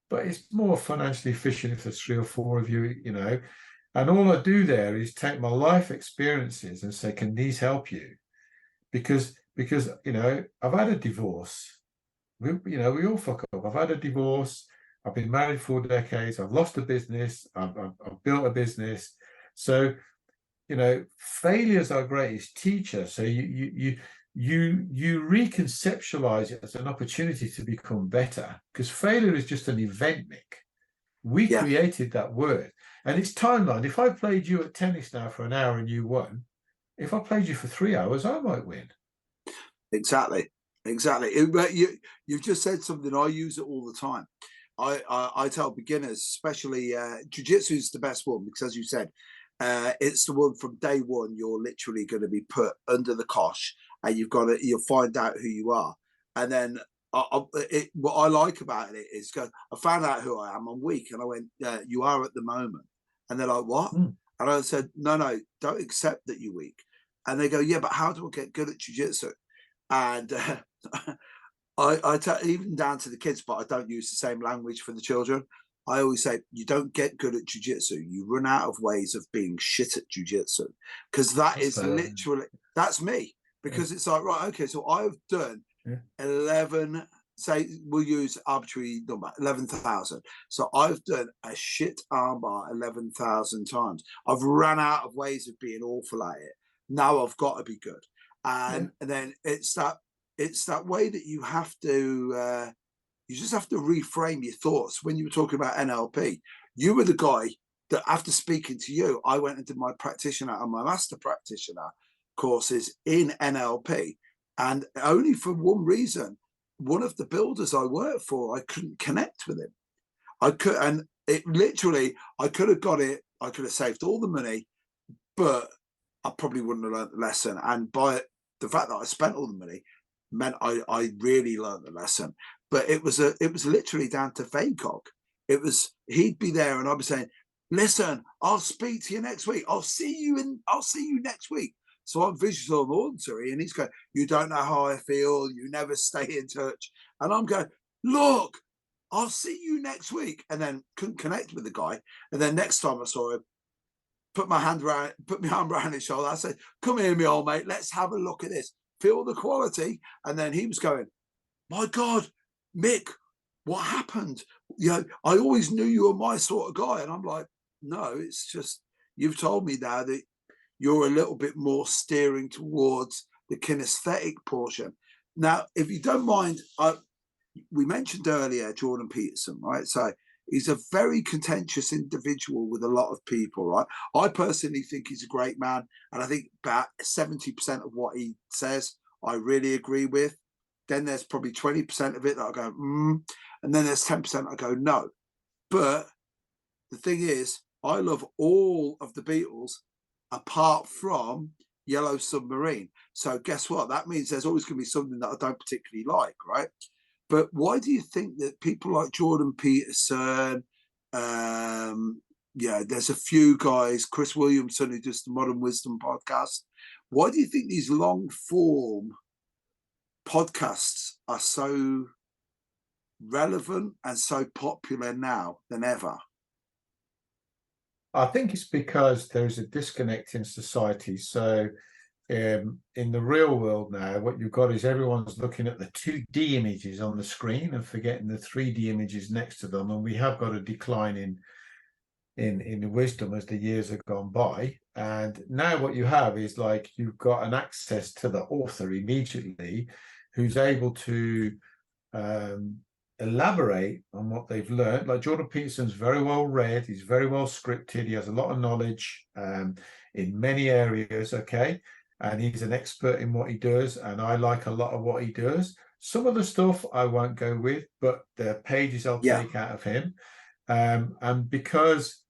but it's more financially efficient if there's 3 or 4 of you, you know. And all I do there is take my life experiences and say, can these help you? Because, you know, I've had a divorce. We all fuck up. I've had a divorce. I've been married 4 decades. I've lost a business. I've built a business. So, you know, failure is our greatest teacher. So you reconceptualize it as an opportunity to become better, because failure is just an event, Mick. We created that word, and it's timeline. If I played you at tennis now for an hour and you won, if I played you for 3 hours, I might win. Exactly. You've just said something. I use it all the time. I tell beginners, especially jiu-jitsu is the best one, because as you said, it's the one from day one. You're literally going to be put under the cosh, and you'll find out who you are. And then what I like about it is, I found out who I am. I'm weak, and I went, you are at the moment. And they're like, what? And I said, no, don't accept that you're weak. And they go, yeah, but how do I get good at jiu-jitsu? And I tell, even down to the kids, but I don't use the same language for the children. I always say, you don't get good at jiu-jitsu. You run out of ways of being shit at jiu-jitsu, because literally, that's me. Because it's like, right, okay, so I've done 11, say we'll use arbitrary number, 11,000. So I've done a shit armbar 11,000 times. I've run out of ways of being awful at it. Now I've got to be good. And then it's that way that you have to, you just have to reframe your thoughts. When you were talking about NLP, you were the guy that, after speaking to you, I went and did my practitioner and my master practitioner courses in NLP. And only for one reason, one of the builders I worked for, I couldn't connect with him. I could have got it. I could have saved all the money, but I probably wouldn't have learned the lesson. And by the fact that I spent all the money meant I really learned the lesson. But it was literally down to VACOG. He'd be there and I'd be saying, listen, I'll speak to you next week. I'll see you next week. So I'm visual and auditory, and he's going, you don't know how I feel. You never stay in touch. And I'm going, look, I'll see you next week. And then couldn't connect with the guy. And then next time I saw him, put my hand around his shoulder. I said, come here, me old mate. Let's have a look at this. Feel the quality. And then he was going, my God, Mick, what happened? You know, I always knew you were my sort of guy. And I'm like, no, it's just, you've told me now that you're a little bit more steering towards the kinesthetic portion. Now, if you don't mind, we mentioned earlier Jordan Peterson, right? So he's a very contentious individual with a lot of people, right? I personally think he's a great man, and I think about 70% of what he says I really agree with. Then there's probably 20% of it that I go, and then there's 10% I go, no. But the thing is, I love all of the Beatles apart from Yellow Submarine. So guess what? That means there's always going to be something that I don't particularly like, right? But why do you think that people like Jordan Peterson, there's a few guys, Chris Williamson, who does the Modern Wisdom podcast. Why do you think these long form podcasts are so relevant and so popular now than ever? I think it's because there's a disconnect in society. So in the real world now, what you've got is everyone's looking at the 2D images on the screen and forgetting the 3D images next to them. And we have got a decline in the wisdom as the years have gone by. And now what you have is like you've got an access to the author immediately who's able to elaborate on what they've learned. Like Jordan Peterson's very well read, he's very well scripted, he has a lot of knowledge in many areas, okay? And he's an expert in what he does, and I like a lot of what he does. Some of the stuff I won't go with, but the pages I'll take out of him. And because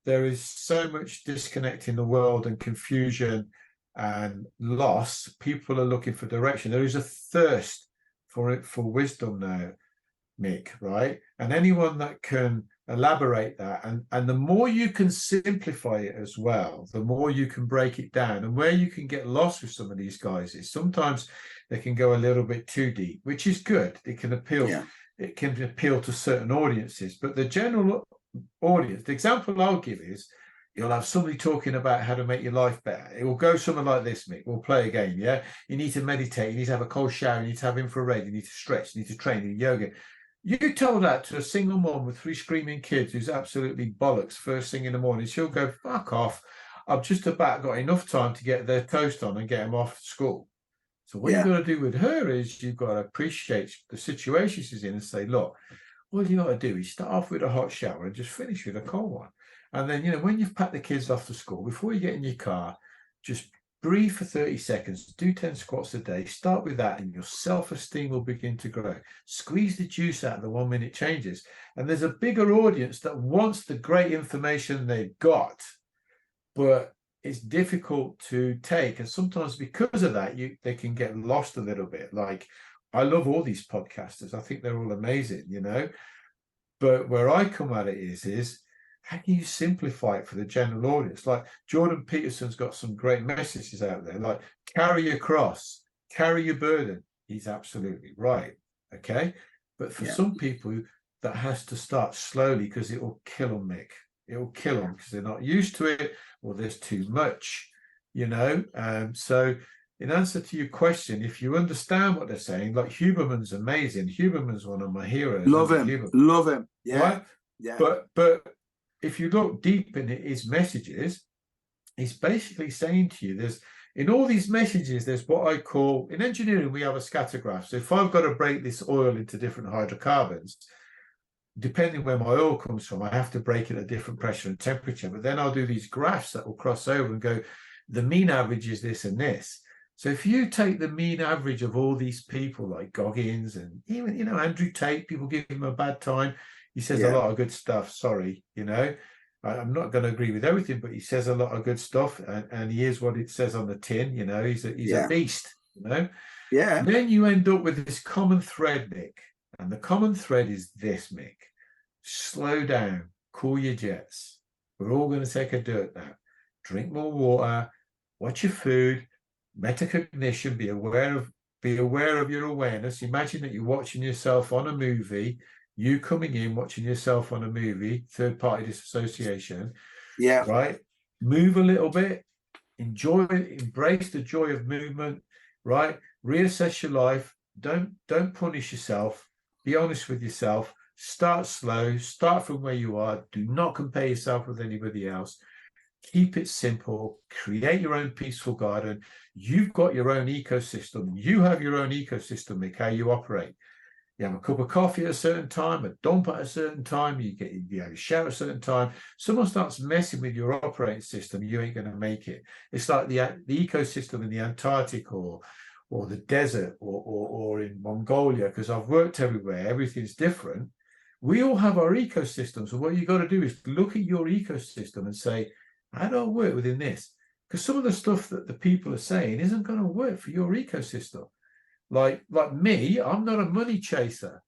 there is so much disconnect in the world and confusion and loss, people are looking for direction. There is a thirst for wisdom now, Mick, right? And anyone that can elaborate that, and the more you can simplify it as well, the more you can break it down. And where you can get lost with some of these guys is sometimes they can go a little bit too deep, which is good. It can appeal. It can appeal to certain audiences, but the general audience, the example I'll give is, you'll have somebody talking about how to make your life better. It will go something like this, Mick. We'll play a game, yeah? You need to meditate. You need to have a cold shower. You need to have infrared. You need to stretch. You need to train. You need yoga. You tell that to a single mom with 3 screaming kids who's absolutely bollocks first thing in the morning. She'll go, fuck off. I've just about got enough time to get their toast on and get them off to school. So what you've got to do with her is you've got to appreciate the situation she's in and say, look, all you got to do is start off with a hot shower and just finish with a cold one. And then, when you've packed the kids off to school, before you get in your car, just breathe for 30 seconds, do 10 squats a day, start with that, and your self-esteem will begin to grow. Squeeze the juice out of the 1 minute changes. And there's a bigger audience that wants the great information they've got, but it's difficult to take. And sometimes because of that, they can get lost a little bit. Like, I love all these podcasters. I think they're all amazing, But where I come at it is how can you simplify it for the general audience? Like Jordan Peterson's got some great messages out there, like carry your cross, carry your burden. He's absolutely right, okay? But for some people, that has to start slowly because it will kill them, Mick. It will kill them because they're not used to it or there's too much, So in answer to your question, if you understand what they're saying, like Huberman's amazing. Huberman's one of my heroes. Love him. Yeah. Right? Yeah. But if you look deep in his messages, he's basically saying to you, in all these messages, there's what I call, in engineering, we have a scatter graph. So if I've got to break this oil into different hydrocarbons, depending where my oil comes from, I have to break it at a different pressure and temperature. But then I'll do these graphs that will cross over and go, the mean average is this and this. So if you take the mean average of all these people like Goggins and even, Andrew Tate, people give him a bad time. He says a lot of good stuff. Sorry, I'm not going to agree with everything, but he says a lot of good stuff. And he is what it says on the tin. He's a beast, Yeah. And then you end up with this common thread, Mick. And the common thread is this, Mick. Slow down. Cool your jets. We're all going to take a dirt nap. Drink more water. Watch your food. Metacognition. Be aware of your awareness. Imagine that you're watching yourself on a movie. You coming in, watching yourself on a movie, third-party disassociation. Yeah. Right? Move a little bit. Embrace the joy of movement. Right? Reassess your life. Don't punish yourself. Be honest with yourself. Start slow. Start from where you are. Do not compare yourself with anybody else. Keep it simple. Create your own peaceful garden. You've got your own ecosystem. You have your own ecosystem, Mick, how you operate. You have a cup of coffee at a certain time, a dump at a certain time, you have a shower at a certain time. Someone starts messing with your operating system, you ain't going to make it. It's like the ecosystem in the Antarctic or the desert or in Mongolia, because I've worked everywhere, everything's different. We all have our ecosystems. So what you got to do is look at your ecosystem and say, how do I work within this? Because some of the stuff that the people are saying isn't going to work for your ecosystem. Like me, I'm not a money chaser,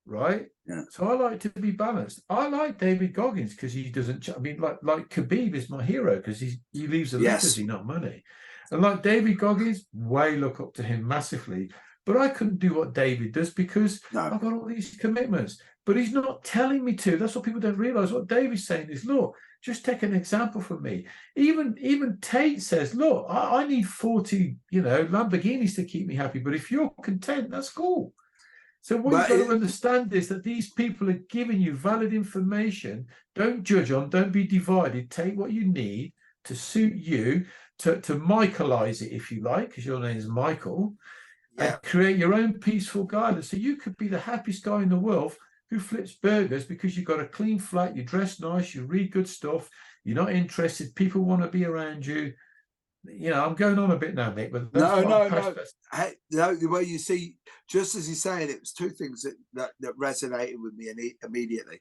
right? Yeah. So I like to be balanced. I like David Goggins because he doesn't. I mean, like Khabib is my hero because he leaves a legacy, not money. And like David Goggins, way look up to him massively. But I couldn't do what David does because I've got all these commitments. But he's not telling me to. That's what people don't realize. What David's saying is, look, just take an example from me. Even Tate says, look, I need 40, Lamborghinis to keep me happy. But if you're content, that's cool. So what you've got to understand is that these people are giving you valid information. Don't judge them. Don't be divided. Take what you need to suit you, to Michaelize it, if you like, because your name is Michael, and create your own peaceful guidance. So you could be the happiest guy in the world who flips burgers because you've got a clean flat, you dress nice, you read good stuff, you're not interested, people want to be around you. I'm going on a bit now, Mick, but that's no. Hey, the way you see, just as he's saying, it was two things that resonated with me immediately.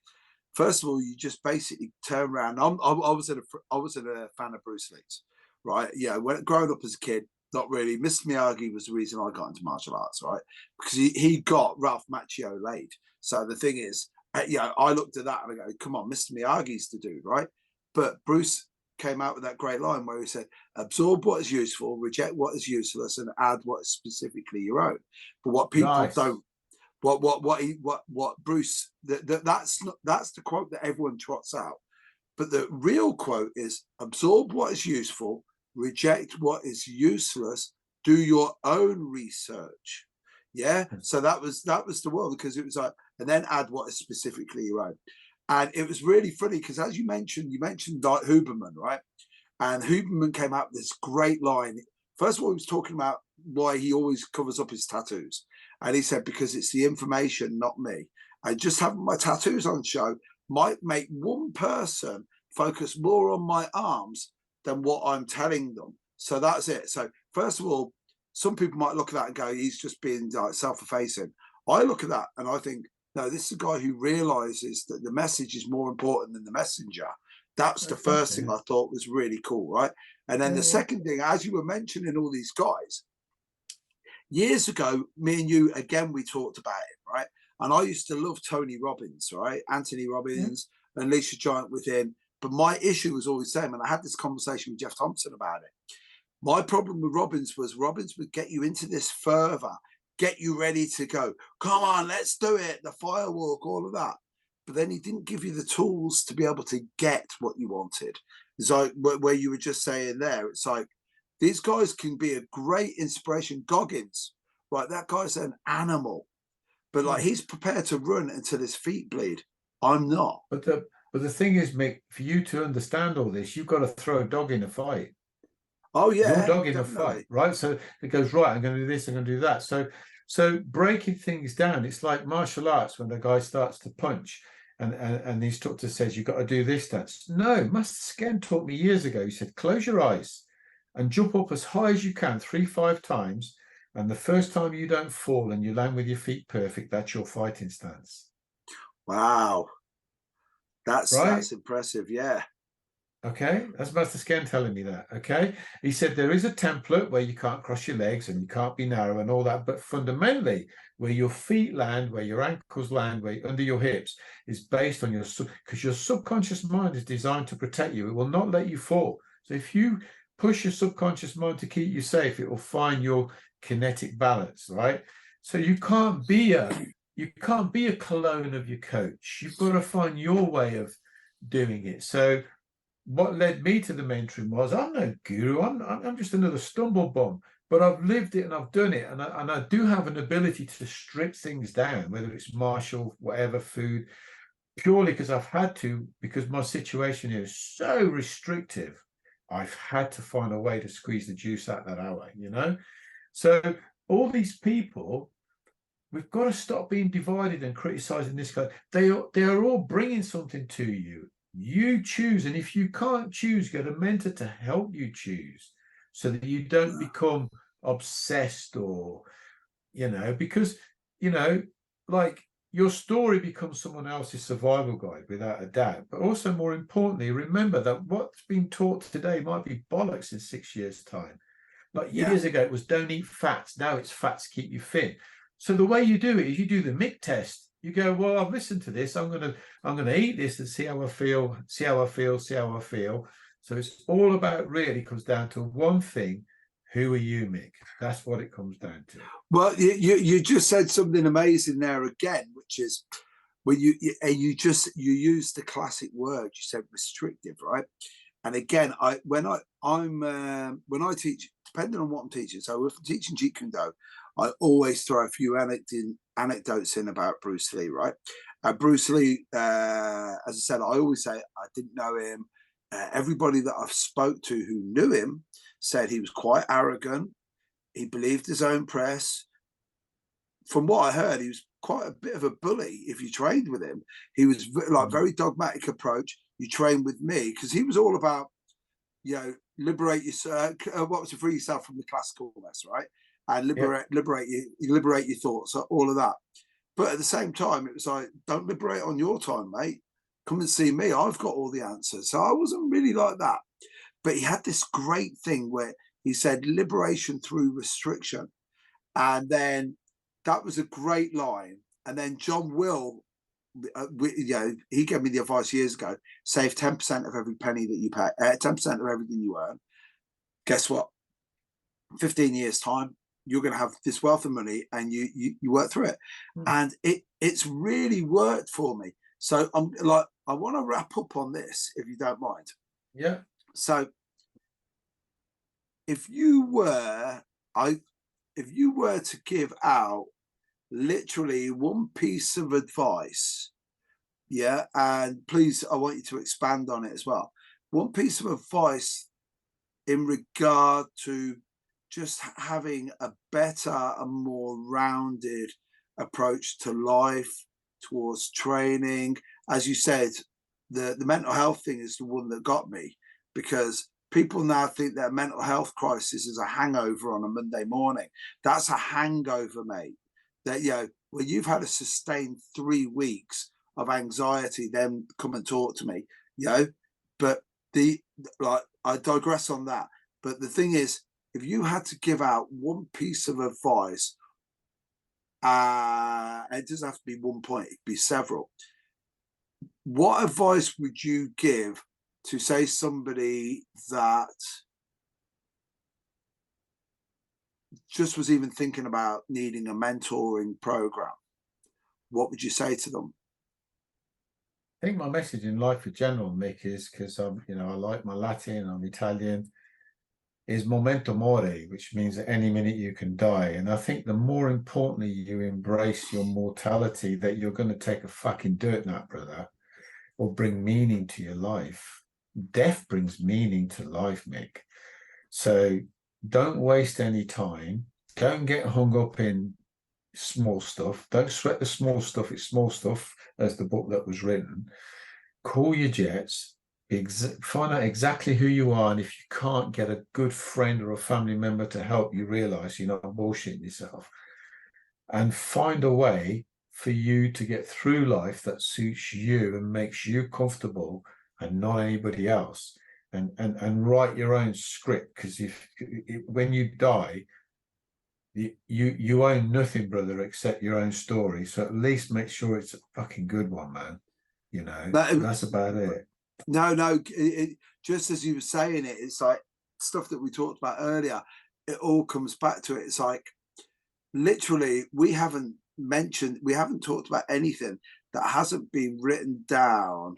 First of all, you just basically turn around. I wasn't a fan of Bruce Lee's, right? Yeah, when growing up as a kid, not really. Mr. Miyagi was the reason I got into martial arts, right? Because he got Ralph Macchio laid. So the thing is, I looked at that and I go, come on, Mr. Miyagi's the dude, right? But Bruce came out with that great line where he said, absorb what is useful, reject what is useless, and add what is specifically your own. But what people don't, what Bruce, that's the quote that everyone trots out. But the real quote is, absorb what is useful, reject what is useless, do your own research. Yeah. So that was the world, because it was like, and then add what is specifically your own. And it was really funny because, as you mentioned like Huberman, right? And Huberman came out with this great line. First of all, he was talking about why he always covers up his tattoos. And he said, because it's the information, not me. And just having my tattoos on show might make one person focus more on my arms than what I'm telling them. So that's it. So first of all, some people might look at that and go, he's just being like self-effacing. I look at that and I think, no, this is a guy who realizes that the message is more important than the messenger. That's the first thing I thought was really cool, right? And then the second thing, as you were mentioning all these guys, years ago, me and you, again, we talked about it, right? And I used to love Tony Robbins, right? Anthony Robbins, Unleash the Giant Within. But my issue was always the same. And I had this conversation with Geoff Thompson about it. My problem with Robbins was Robbins would get you into this fervor, get you ready to go. Come on, let's do it. The firewalk, all of that. But then he didn't give you the tools to be able to get what you wanted. It's like where you were just saying there. It's like these guys can be a great inspiration. Goggins, right? That guy's an animal, but like he's prepared to run until his feet bleed. I'm not. But the thing is, Mick, for you to understand all this, you've got to throw a dog in a fight. Oh yeah, your dog in a fight, right? So it goes, right, I'm going to do this, I'm going to do that. So breaking things down, it's like martial arts when the guy starts to punch and the instructor says, you've got to do this dance. No, Master Sken taught me years ago. He said, close your eyes and jump up as high as you can 3-5 times. And the first time you don't fall and you land with your feet perfect, that's your fighting stance. Wow. That's impressive. Yeah. Okay, that's Master Sken telling me that. Okay, he said there is a template where you can't cross your legs and you can't be narrow and all that, but fundamentally where your feet land, where your ankles land, where under your hips is based on because your subconscious mind is designed to protect you. It will not let you fall. So if you push your subconscious mind to keep you safe, it will find your kinetic balance, right? So you can't be a clone of your coach. You've got to find your way of doing it. So what led me to the mentoring was, I'm no guru, I'm just another stumble bum, but I've lived it and I've done it, and I do have an ability to strip things down, whether it's martial, whatever, food, purely because I've had to, because my situation is so restrictive. I've had to find a way to squeeze the juice out that hour, you know? So all these people, we've got to stop being divided and criticizing this guy. They are all bringing something to you. You choose. And if you can't choose, get a mentor to help you choose so that you don't become obsessed or, you know, because, you know, like your story becomes someone else's survival guide without a doubt. But also, more importantly, remember that what's been taught today might be bollocks in 6 years' time. Like years ago, it was don't eat fats. Now it's fats keep you fit. So the way you do it is you do the Mick test. You go, well, I've listened to this. I'm gonna eat this and see how I feel, see how I feel, see how I feel. So it's all about, really comes down to one thing. Who are you, Mick? That's what it comes down to. Well, you just said something amazing there again, which is when you used the classic word. You said restrictive, right? And again, when I teach, depending on what I'm teaching. So if I'm teaching Jeet Kune Do, I always throw a few anecdotes in about Bruce Lee, right? Bruce Lee, as I said, I always say I didn't know him. Everybody that I've spoke to who knew him said he was quite arrogant. He believed his own press. From what I heard, he was quite a bit of a bully if you trained with him. He was like very dogmatic approach. You train with me, because he was all about, you know, liberate yourself. What was to free yourself from the classical mess, right? And liberate your thoughts, all of that. But at the same time, it was like, don't liberate on your time, mate. Come and see me. I've got all the answers. So I wasn't really like that. But he had this great thing where he said liberation through restriction. And then that was a great line. And then John Will, you know, he gave me the advice years ago, save 10% of every penny that you pay, 10% of everything you earn. Guess what? 15 years time, you're going to have this wealth of money, and you work through it. And it's really worked for me. So I'm like, I want to wrap up on this, if you don't mind. Yeah. So if you were to give out literally one piece of advice, yeah, and please, I want you to expand on it as well. One piece of advice in regard to just having a better and more rounded approach to life, towards training. As you said, the mental health thing is the one that got me, because people now think that a mental health crisis is a hangover on a Monday morning. That's a hangover, mate. That, you know, when you've had a sustained 3 weeks of anxiety, then come and talk to me, you know. But I digress on that. But the thing is, if you had to give out one piece of advice, it doesn't have to be 1 point, it could be several. What advice would you give to, say, somebody that just was even thinking about needing a mentoring program? What would you say to them? I think my message in life in general, Mick, is, because I'm, you know, I like my Latin, I'm Italian, is memento mori, which means at any minute you can die. And I think the more importantly you embrace your mortality, that you're going to take a fucking dirt nap, brother, or bring meaning to your life. Death brings meaning to life, Mick. So don't waste any time. Don't get hung up in small stuff. Don't sweat the small stuff. It's small stuff, as the book that was written. Call your jets. Find out exactly who you are, and if you can't get a good friend or a family member to help you realize you're not bullshitting yourself, and find a way for you to get through life that suits you and makes you comfortable and not anybody else, and write your own script, because when you die, you own nothing, brother, except your own story. So at least make sure it's a fucking good one, man. You know, that's about it. No, just as you were saying it, it's like stuff that we talked about earlier. It all comes back to it. It's like, literally, we haven't talked about anything that hasn't been written down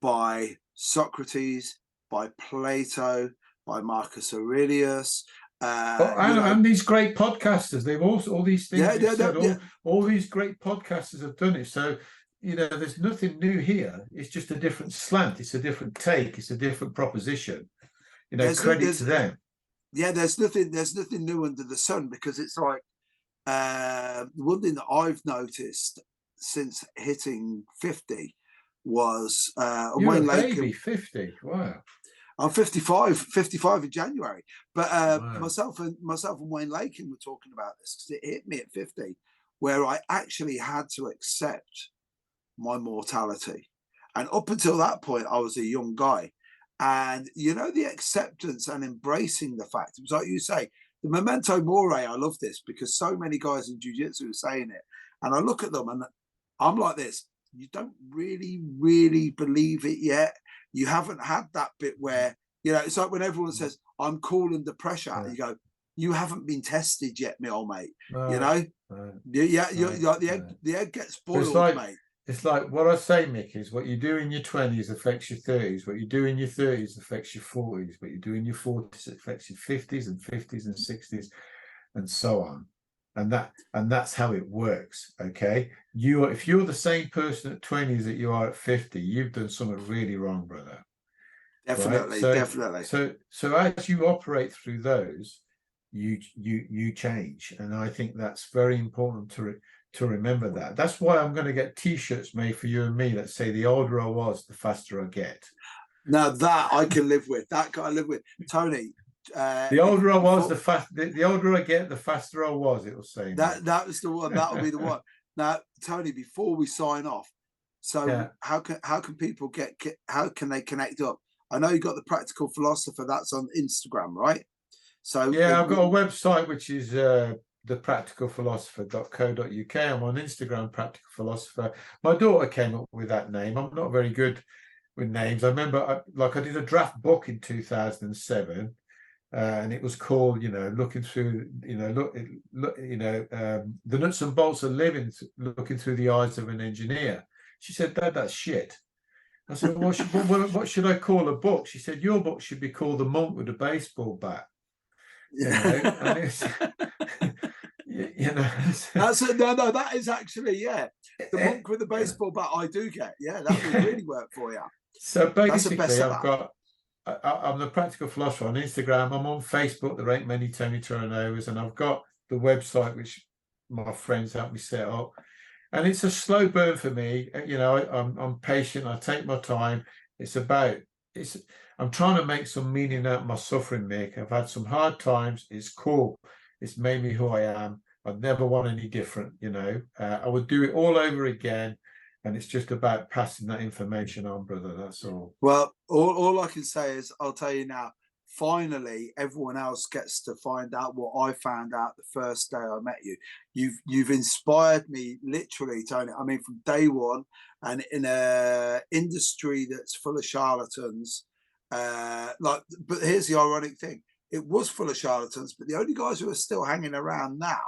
by Socrates, by Plato, by Marcus Aurelius. And these great podcasters, they've also, all these things, all these great podcasters have done it. So, you know, there's nothing new here. It's just a different slant. It's a different take. It's a different proposition. credit to them. Yeah, there's nothing new under the sun, because it's like one thing that I've noticed since hitting 50 was You're Wayne a Lake. baby, 50. Wow. I'm 55 in January. But myself and Wayne Lakin were talking about this, because it hit me at 50, where I actually had to accept my mortality. And up until that point, I was a young guy. And, the acceptance and embracing the fact, it was like you say, the memento mori. I love this, because so many guys in jiu-jitsu are saying it. And I look at them and I'm like this, you don't really, really believe it yet. You haven't had that bit where, it's like when everyone says, I'm cool under pressure. Yeah. You go, you haven't been tested yet, my old mate. Right. The egg gets boiled, mate. It's like what I say, Mick, is what you do in your 20s affects your 30s. What you do in your 30s affects your 40s. What you do in your 40s affects your 50s and 50s and 60s and so on. And that's how it works. Okay. If you're the same person at 20s that you are at 50, you've done something really wrong, brother. Definitely, right? Definitely. So as you operate through those, you change. And I think that's very important to remember that. That's why I'm going to get T-shirts made for you and me that say, the older I was, the faster I get. Now that I can live with. That can I live with. Tony, the older I was, the older I get, the faster I was, it will say. That was the one. That'll be the one. Now, Tony, before we sign off, so how can people how can they connect up? I know you got the Practical Philosopher, that's on Instagram, right? So I've got a website which is thepracticalphilosopher.co.uk. I'm on Instagram, Practical Philosopher. My daughter came up with that name. I'm not very good with names. I remember I did a draft book in 2007, and it was called, looking through, the nuts and bolts of living, looking through the eyes of an engineer. She said, Dad, that's shit. I said, what should I call a book? She said, your book should be called The Monk with a Baseball Bat. And it's, that's it. No, that is actually, the monk with the baseball bat. I do get, that would really work for you. So basically, I'm the Practical Philosopher on Instagram. I'm on Facebook. There ain't many Tony Terranovas, and I've got the website which my friends helped me set up. And it's a slow burn for me. I'm patient. I take my time. I'm trying to make some meaning out of my suffering, Mick. I've had some hard times. It's cool. It's made me who I am. I'd never want any different, I would do it all over again. And it's just about passing that information on, brother. That's all. Well, all I can say is, I'll tell you now, finally, everyone else gets to find out what I found out the first day I met you. You've inspired me, literally, Tony. I mean, from day one, and in a industry that's full of charlatans, but here's the ironic thing. It was full of charlatans, but the only guys who are still hanging around now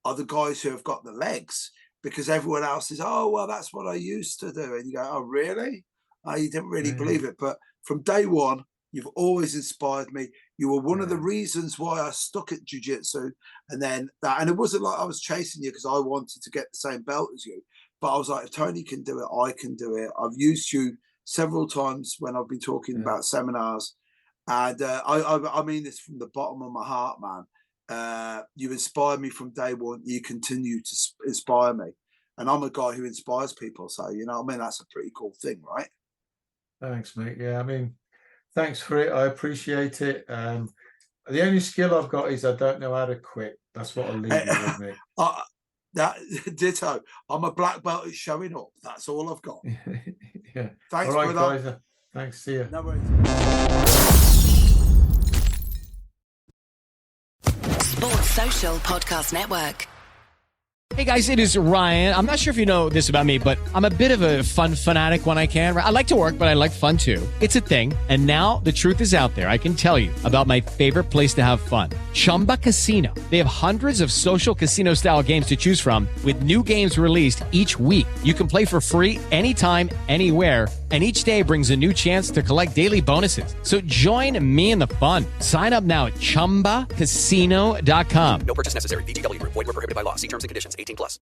are the guys who have got the legs, because everyone else is, oh, well, that's what I used to do. And you go, oh, really? Oh, you didn't really believe it. But from day one, you've always inspired me. You were one of the reasons why I stuck at jiu-jitsu. And then and it wasn't like I was chasing you because I wanted to get the same belt as you. But I was like, if Tony can do it, I can do it. I've used you several times when I've been talking about seminars. And I mean this from the bottom of my heart, man. You inspired me from day one. You continue to inspire me. And I'm a guy who inspires people. So, that's a pretty cool thing, right? Thanks, mate. Yeah, I mean, thanks for it. I appreciate it. The only skill I've got is I don't know how to quit. That's what I'll leave you with, mate. That ditto. I'm a black belt at showing up. That's all I've got. Yeah. Thanks, all right, brother. guys. Thanks. See you. No worries. Sports Social Podcast Network. Hey guys, it is Ryan. I'm not sure if you know this about me, but I'm a bit of a fun fanatic when I can. I like to work, but I like fun too. It's a thing. And now the truth is out there. I can tell you about my favorite place to have fun. Chumba Casino. They have hundreds of social casino style games to choose from with new games released each week. You can play for free anytime, anywhere. And each day brings a new chance to collect daily bonuses. So join me in the fun. Sign up now at ChumbaCasino.com. No purchase necessary. VGW Group. Void where prohibited by law. See terms and conditions. 18+.